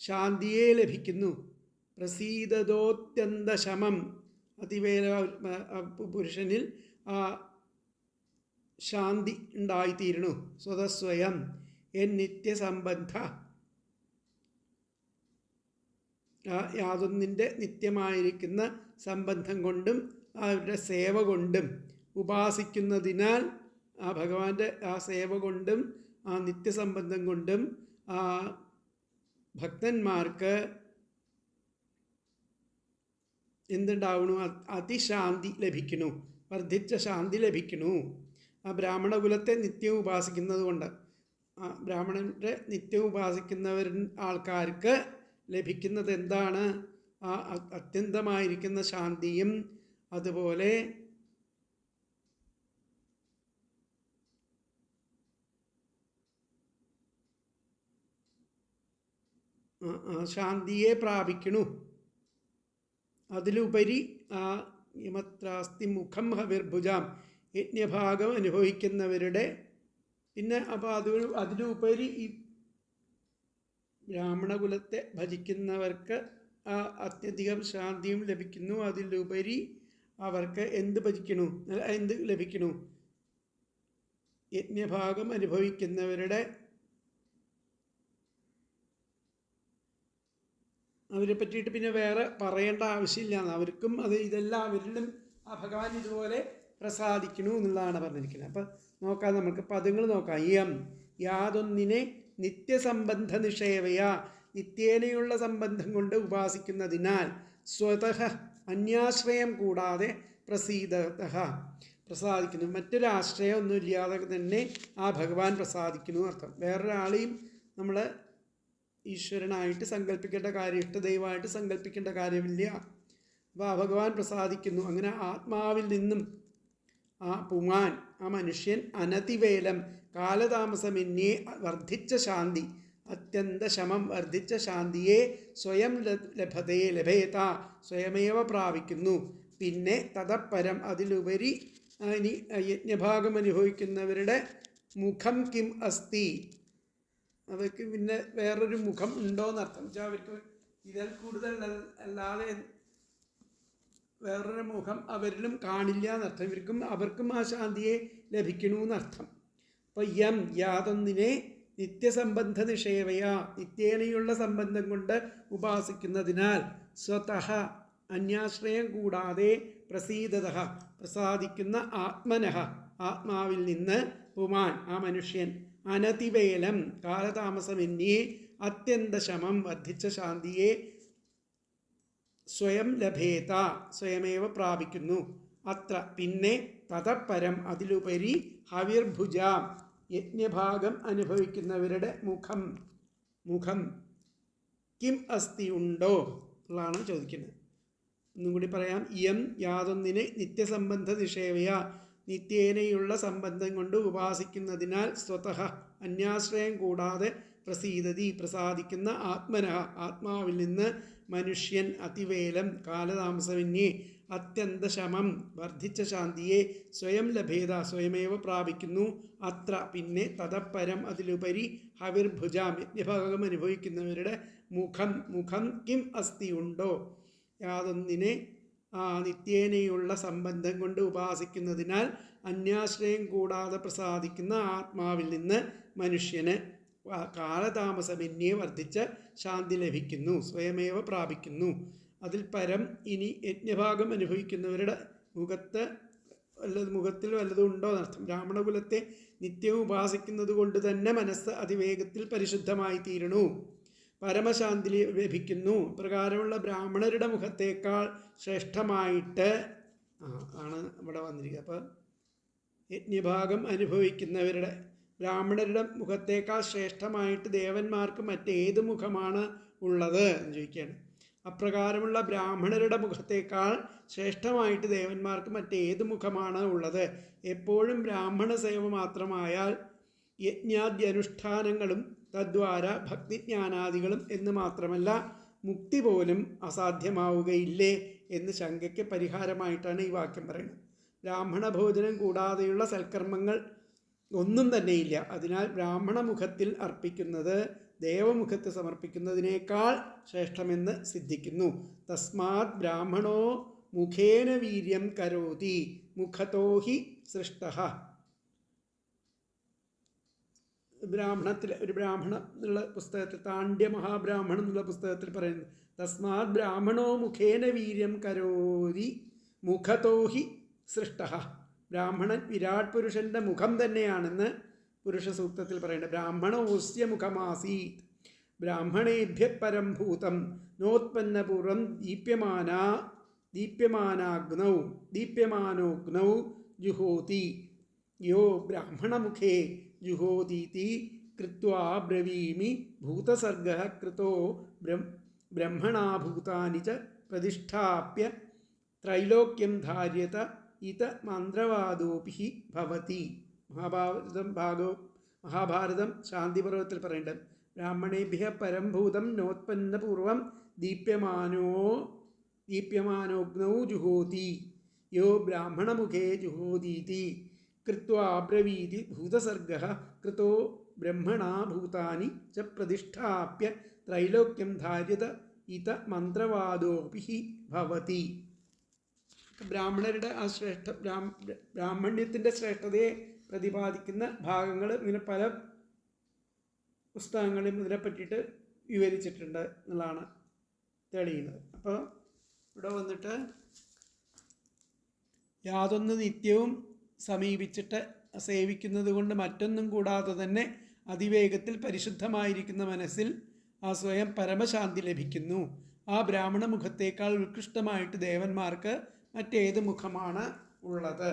ശാന്തിയെ ലഭിക്കുന്നു. പ്രസീദതോത്യന്തശമം, അതിവേല പുരുഷനിൽ ആ ശാന്തി ഉണ്ടായിത്തീരണു. സ്വതസ്വയം എൻ നിത്യസംബന്ധ, യാതൊന്നിൻ്റെ നിത്യമായിരിക്കുന്ന സംബന്ധം കൊണ്ടും അവരുടെ സേവ കൊണ്ടും ഉപാസിക്കുന്നതിനാൽ ആ ഭഗവാന്റെ ആ സേവ കൊണ്ടും ആ നിത്യസംബന്ധം കൊണ്ടും ആ ഭക്തന്മാർക്ക് എന്തുണ്ടാവണു? അതിശാന്തി ലഭിക്കണു, വർദ്ധിച്ച ശാന്തി ലഭിക്കണു. ആ ബ്രാഹ്മണകുലത്തെ നിത്യവും ഉപാസിക്കുന്നത് കൊണ്ട്, ആ ബ്രാഹ്മണൻ്റെ നിത്യവും ഉപാസിക്കുന്നവർ ആൾക്കാർക്ക് ലഭിക്കുന്നത് എന്താണ്? ആ അത്യന്തമായിരിക്കുന്ന ശാന്തിയും അതുപോലെ ശാന്തിയെ പ്രാപിക്കണു. അതിലുപരി ആ യമത്രാസ്തി മുഖം ഹവിർഭുജാം, യജ്ഞഭാഗം അനുഭവിക്കുന്നവരുടെ പിന്നെ അപ്പോൾ അതിലുപരി ഈ ബ്രാഹ്മണകുലത്തെ ഭജിക്കുന്നവർക്ക് ആ അത്യധികം ശാന്തിയും ലഭിക്കുന്നു. അതിലുപരി അവർക്ക് എന്ത് ഭജിക്കണു? എന്ത് ലഭിക്കണു? യജ്ഞഭാഗം അനുഭവിക്കുന്നവരുടെ അവരെ പറ്റിയിട്ട് പിന്നെ വേറെ പറയേണ്ട ആവശ്യമില്ല. അവർക്കും അത് ഇതെല്ലാം അവരിലും ആ ഭഗവാൻ ഇതുപോലെ പ്രസാദിക്കണു എന്നുള്ളതാണ് പറഞ്ഞിരിക്കുന്നത്. അപ്പം നോക്കാം, നമുക്ക് പദങ്ങൾ നോക്കാം. യം യാതൊന്നിനെ നിത്യസംബന്ധ നിഷേവയാ, നിത്യേനയുള്ള സംബന്ധം കൊണ്ട് ഉപാസിക്കുന്നതിനാൽ സ്വതഃ അന്യാശ്രയം കൂടാതെ പ്രസീദതഃ പ്രസാദിക്കുന്നു. മറ്റൊരാശ്രയം ഒന്നുമില്ലാതെ തന്നെ ആ ഭഗവാൻ പ്രസാദിക്കുന്നു അർത്ഥം. വേറൊരാളെയും നമ്മൾ ഈശ്വരനായിട്ട് സങ്കല്പിക്കേണ്ട കാര്യം, ഇഷ്ടദൈവമായിട്ട് സങ്കല്പിക്കേണ്ട കാര്യമില്ല. അപ്പോൾ ആ ഭഗവാൻ പ്രസാദിക്കുന്നു. അങ്ങനെ ആത്മാവിൽ നിന്നും ആ പുമാൻ, ആ മനുഷ്യൻ അനതിവേലം കാലതാമസമെന്നേ വർദ്ധിച്ച ശാന്തി, അത്യന്ത ശമം വർദ്ധിച്ച ശാന്തിയെ സ്വയം ലഭേത സ്വയമേവ പ്രാപിക്കുന്നു. പിന്നെ തതപ്പരം അതിലുപരി ഇനി യജ്ഞഭാഗം അനുഭവിക്കുന്നവരുടെ മുഖം കിം അസ്തി, അവർക്ക് പിന്നെ വേറൊരു മുഖം ഉണ്ടോയെന്നർത്ഥം. വെച്ചാൽ അവർക്ക് ഇതിൽ കൂടുതൽ അല്ലാതെ വേറൊരു മുഖം അവരിലും കാണില്ല എന്നർത്ഥം. അവർക്കും ആ ശാന്തിയെ ലഭിക്കണമെന്നർത്ഥം. അപ്പോൾ യം യാതൊന്നിനെ നിത്യസംബന്ധ നിഷേവയാ, നിത്യേനയുള്ള സംബന്ധം കൊണ്ട് ഉപാസിക്കുന്നതിനാൽ സ്വതഃ അന്യാശ്രയം കൂടാതെ പ്രസീദതഃ പ്രസാദിക്കുന്ന ആത്മനഃ ആത്മാവിൽ നിന്ന് പുമാൻ ആ മനുഷ്യൻ അനതിവേലം കാലതാമസമെന്നേ അത്യന്തശമം വർദ്ധിച്ച ശാന്തിയെ സ്വയം ലഭേത സ്വയമേവ പ്രാപിക്കുന്നു. അത്ര പിന്നെ തതപ്പരം അതിലുപരി ഹവിർഭുജാം യജ്ഞഭാഗം അനുഭവിക്കുന്നവരുടെ മുഖം കിം അസ്തി ഉണ്ടോ എന്നാണ് ചോദിക്കുന്നത്. ഒന്നും കൂടി പറയാം. യം യാതൊന്നിനെ നിത്യസംബന്ധ നിഷേവയ നിത്യേനയുള്ള സംബന്ധം കൊണ്ട് ഉപാസിക്കുന്നതിനാൽ സ്വതഃ അന്യാശ്രയം കൂടാതെ പ്രസീദതി പ്രസാദിക്കുന്ന ആത്മനഃ ആത്മാവിൽ നിന്ന് മനുഷ്യൻ അതിവേലം കാലതാമസമെന്നേ അത്യന്തശമം വർദ്ധിച്ച ശാന്തിയെ സ്വയം ലഭേത സ്വയമേവ പ്രാപിക്കുന്നു. അത്ര പിന്നെ തതപ്പരം അതിലുപരി ഹവിർഭുജാം യജ്ഞഭാഗം അനുഭവിക്കുന്നവരുടെ മുഖം കിം അസ്തി ഉണ്ടോ, യാതൊന്നിനെ നിത്യേനയുള്ള സംബന്ധം കൊണ്ട് ഉപാസിക്കുന്നതിനാൽ അന്യാശ്രയം കൂടാതെ പ്രസാദിക്കുന്ന ആത്മാവിൽ നിന്ന് മനുഷ്യന് കാലതാമസമെന്നേ വർദ്ധിച്ച ശാന്തി ലഭിക്കുന്നു, സ്വയമേവ പ്രാപിക്കുന്നു. അതിൽ പരം ഇനി യജ്ഞഭാഗം അനുഭവിക്കുന്നവരുടെ മുഖത്തിൽ വല്ലതും ഉണ്ടോ എന്നർത്ഥം. ബ്രാഹ്മണകുലത്തെ നിത്യവും ഉപാസിക്കുന്നത് കൊണ്ട് തന്നെ മനസ്സ് അതിവേഗത്തിൽ പരിശുദ്ധമായി തീരണു, പരമശാന്തി ലഭിക്കുന്നു. പ്രകാരമുള്ള ബ്രാഹ്മണരുടെ മുഖത്തേക്കാൾ ശ്രേഷ്ഠമായിട്ട് ആണ് ഇവിടെ വന്നിരിക്കുക. അപ്പോൾ യജ്ഞഭാഗം അനുഭവിക്കുന്നവരുടെ ബ്രാഹ്മണരുടെ മുഖത്തേക്കാൾ ശ്രേഷ്ഠമായിട്ട് ദേവന്മാർക്ക് മറ്റേത് മുഖമാണ് ഉള്ളത് എന്ന് ചോദിക്കുകയാണ്. അപ്രകാരമുള്ള ബ്രാഹ്മണരുടെ മുഖത്തേക്കാൾ ശ്രേഷ്ഠമായിട്ട് ദേവന്മാർക്ക് മറ്റേത് മുഖമാണ് ഉള്ളത്? എപ്പോഴും ബ്രാഹ്മണ സേവ മാത്രമായാൽ യജ്ഞാദ്യനുഷ്ഠാനങ്ങളും തദ്വാര ഭക്തിജ്ഞാനാദികളും എന്ന് മാത്രമല്ല മുക്തി പോലും അസാധ്യമാവുകയില്ലേ എന്ന് ശങ്കയ്ക്ക് പരിഹാരമായിട്ടാണ് ഈ വാക്യം പറയുന്നത്. ബ്രാഹ്മണ ഭോജനം കൂടാതെയുള്ള സൽക്കർമ്മങ്ങൾ ഒന്നും തന്നെയില്ല. അതിനാൽ ബ്രാഹ്മണ മുഖത്തിൽ അർപ്പിക്കുന്നത് ദേവമുഖത്ത് സമർപ്പിക്കുന്നതിനേക്കാൾ ശ്രേഷ്ഠമെന്ന് സിദ്ധിക്കുന്നു. തസ്മാത് ബ്രാഹ്മണോ മുഖേന വീര്യം കരോതി മുഖതോ ഹി സൃഷ്ടഃ. ബ്രാഹ്മണത്തിൽ ഒരു ബ്രാഹ്മണ എന്നുള്ള പുസ്തകത്തിൽ, താണ്ഡ്യ മഹാബ്രാഹ്മണം എന്നുള്ള പുസ്തകത്തിൽ പറയുന്നത്, തസ്മാത് ബ്രാഹ്മണോ മുഖേന വീര്യം കരോതി മുഖതോ ഹി സൃഷ്ടഃ. ബ്രാഹ്മണൻ വിരാട് പുരുഷൻ്റെ മുഖം തന്നെയാണെന്ന് പുരുഷ സൂക്തത്തിൽ പറയുന്നത്. ബ്രാഹ്മണോസ്യ മുഖമാസീത് ബ്രാഹ്മണേഭ്യ പരം ഭൂതം നോത്പന്നപൂർവം ദീപ്യമാനോഗ്നൗ ജുഹോതി യോ ബ്രാഹ്മണമുഖേ ജുഹോതീതി കൃത്വാ ബ്രവീമി ഭൂതസർഗഃ കൃതോ ബ്രഹ്മണാ ഭൂതാനി ച പ്രതിഷ്ഠാപ്യ ത്രൈലോക്യം ധാര്യത ഇത മന്ത്രവാദോപി ഭവതി. മഹാഭാരതം ശാന്തിപർവത്തിൽ പറയുന്നുണ്ട്, ബ്രാഹ്മണേഭ്യ പരംഭൂതം നോത്പന്നപൂർവം ദീപ്യമാനോഗ്നൗ ജുഹോതി യോ ബ്രാഹ്മണമുഖേ ജുഹോതീതി കൃത്വാ ബ്രവീതി ഭൂതസർഗഃ കൃതോ ബ്രഹ്മണാ ഭൂതാനി ച പ്രതിഷ്ഠാപ്യ ത്രൈലോക്യം ധാര്യത ഇത മന്ത്രവാദോപി ഭവതി. ബ്രാഹ്മണരുടെ ആ ബ്രാഹ്മണ്യത്തിൻ്റെ ശ്രേഷ്ഠതയെ പ്രതിപാദിക്കുന്ന ഭാഗങ്ങൾ ഇങ്ങനെ പല പുസ്തകങ്ങളിലും ഇതിനെ പറ്റിയിട്ട് വിവരിച്ചിട്ടുണ്ട് എന്നുള്ളതാണ് തെളിയുന്നത്. അപ്പോൾ ഇവിടെ വന്നിട്ട് യാതൊന്ന് നിത്യവും സമീപിച്ചിട്ട് സേവിക്കുന്നത് കൊണ്ട് മറ്റൊന്നും കൂടാതെ തന്നെ അതിവേഗത്തിൽ പരിശുദ്ധമായിരിക്കുന്ന മനസ്സിൽ ആ സ്വയം പരമശാന്തി ലഭിക്കുന്നു. ആ ബ്രാഹ്മണ മുഖത്തേക്കാൾ ഉത്കൃഷ്ടമായിട്ട് ദേവന്മാർക്ക് മറ്റേത് മുഖമാണ് ഉള്ളത്?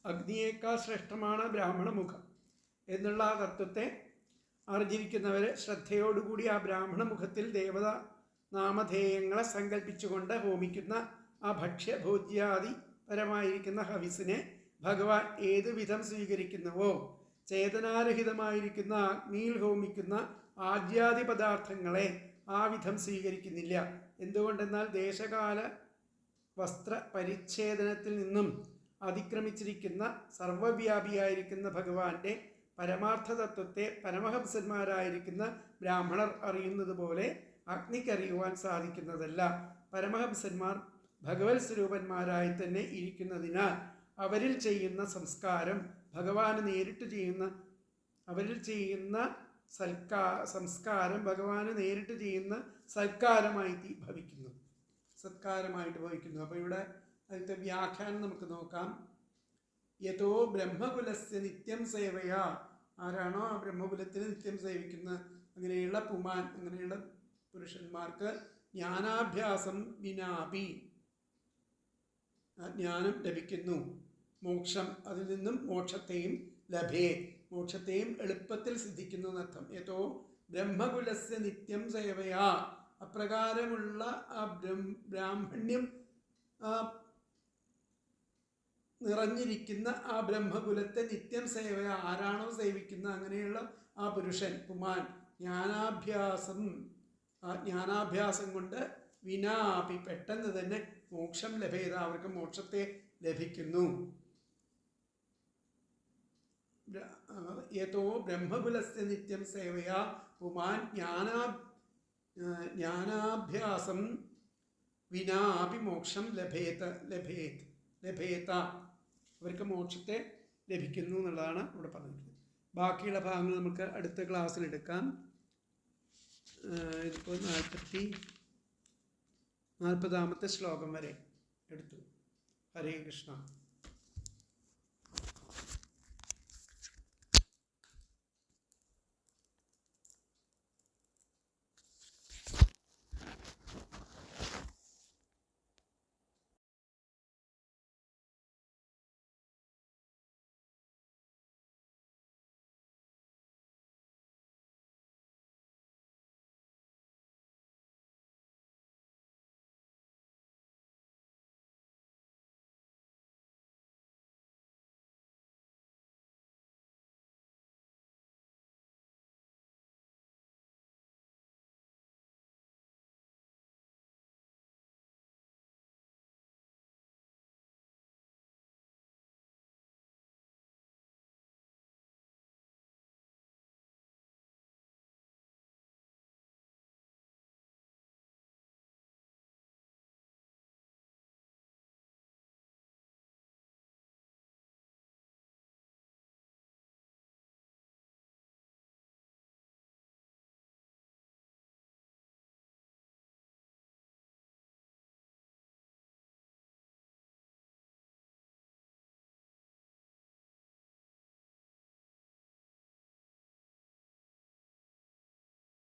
അഗ്നിയേക്കാൾ ശ്രേഷ്ഠമാണ് ബ്രാഹ്മണ മുഖം എന്നുള്ള ആ തത്വത്തെ അറിഞ്ഞിരിക്കുന്നവരെ ശ്രദ്ധയോടുകൂടി ആ ബ്രാഹ്മണ മുഖത്തിൽ ദേവത നാമധേയങ്ങളെ സങ്കല്പിച്ചുകൊണ്ട് ഹോമിക്കുന്ന ആ ഭക്ഷ്യഭോജ്യാദി പരമായിരിക്കുന്ന ഹവിസിനെ ഭഗവാൻ ഏതു വിധം സ്വീകരിക്കുന്നുവോ, ചേതനാരഹിതമായിരിക്കുന്ന അഗ്നിയിൽ ഹോമിക്കുന്ന ആജ്യാദി പദാർത്ഥങ്ങളെ ആ വിധം സ്വീകരിക്കുന്നില്ല. എന്തുകൊണ്ടെന്നാൽ ദേശകാല വസ്ത്ര പരിച്ഛേദനത്തിൽ നിന്നും അതിക്രമിച്ചിരിക്കുന്ന സർവവ്യാപിയായിരിക്കുന്ന ഭഗവാന്റെ പരമാർത്ഥ തത്വത്തെ പരമഹംസന്മാരായിരിക്കുന്ന ബ്രാഹ്മണർ അറിയുന്നത് പോലെ അഗ്നിക്കറിയുവാൻ സാധിക്കുന്നതല്ല. പരമഹംസന്മാർ ഭഗവത് സ്വരൂപന്മാരായി തന്നെ ഇരിക്കുന്നതിനാൽ അവരിൽ ചെയ്യുന്ന സംസ്കാരം ഭഗവാന് നേരിട്ട് ചെയ്യുന്ന സംസ്കാരം ഭഗവാന് നേരിട്ട് ചെയ്യുന്ന സൽക്കാരമായിട്ട് ഭവിക്കുന്നു. അപ്പോൾ ഇവിടെ അതിൻ്റെ വ്യാഖ്യാനം നമുക്ക് നോക്കാം. യതോ ബ്രഹ്മകുലസ്യ നിത്യം സേവയാ, ആരാണോ ആ ബ്രഹ്മകുലത്തിന് നിത്യം സേവിക്കുന്ന അങ്ങനെയുള്ള പുമാൻ, അങ്ങനെയുള്ള പുരുഷന്മാർക്ക് ജ്ഞാനാഭ്യാസം വിനാപി ജ്ഞാനം ലഭിക്കുന്നു. മോക്ഷം, അതിൽ നിന്നും മോക്ഷത്തെയും ലഭേ, മോക്ഷത്തെയും എളുപ്പത്തിൽ സിദ്ധിക്കുന്നു എന്നർത്ഥം. യതോ ബ്രഹ്മകുലസ്യ നിത്യം സേവയാ, അപ്രകാരമുള്ള ആ ബ്രാഹ്മണ്യം നിറഞ്ഞിരിക്കുന്ന ആ ബ്രഹ്മകുലത്തെ നിത്യം സേവ, ആരാണോ സേവിക്കുന്ന അങ്ങനെയുള്ള ആ പുരുഷൻ പുമാൻ ജ്ഞാനാഭ്യാസം കൊണ്ട് വിനാപി പെട്ടെന്ന് തന്നെ മോക്ഷം ലഭ്യത, അവർക്ക് മോക്ഷത്തെ ലഭിക്കുന്നു. യതോ ബ്രഹ്മകുലസ്യ നിത്യം സേവയാ പുമാൻ ജ്ഞാനാഭ്യാസം വിനാപി മോക്ഷം ലഭേത, അവർക്ക് മോക്ഷത്തെ ലഭിക്കുന്നു എന്നുള്ളതാണ് ഇവിടെ പറഞ്ഞിരിക്കുന്നത്. ബാക്കിയുള്ള ഭാഗങ്ങൾ നമുക്ക് അടുത്ത ക്ലാസ്സിലെടുക്കാം. ഇതിപ്പോൾ 40ാമത്തെ ശ്ലോകം വരെ എടുത്തു. ഹരേ കൃഷ്ണ.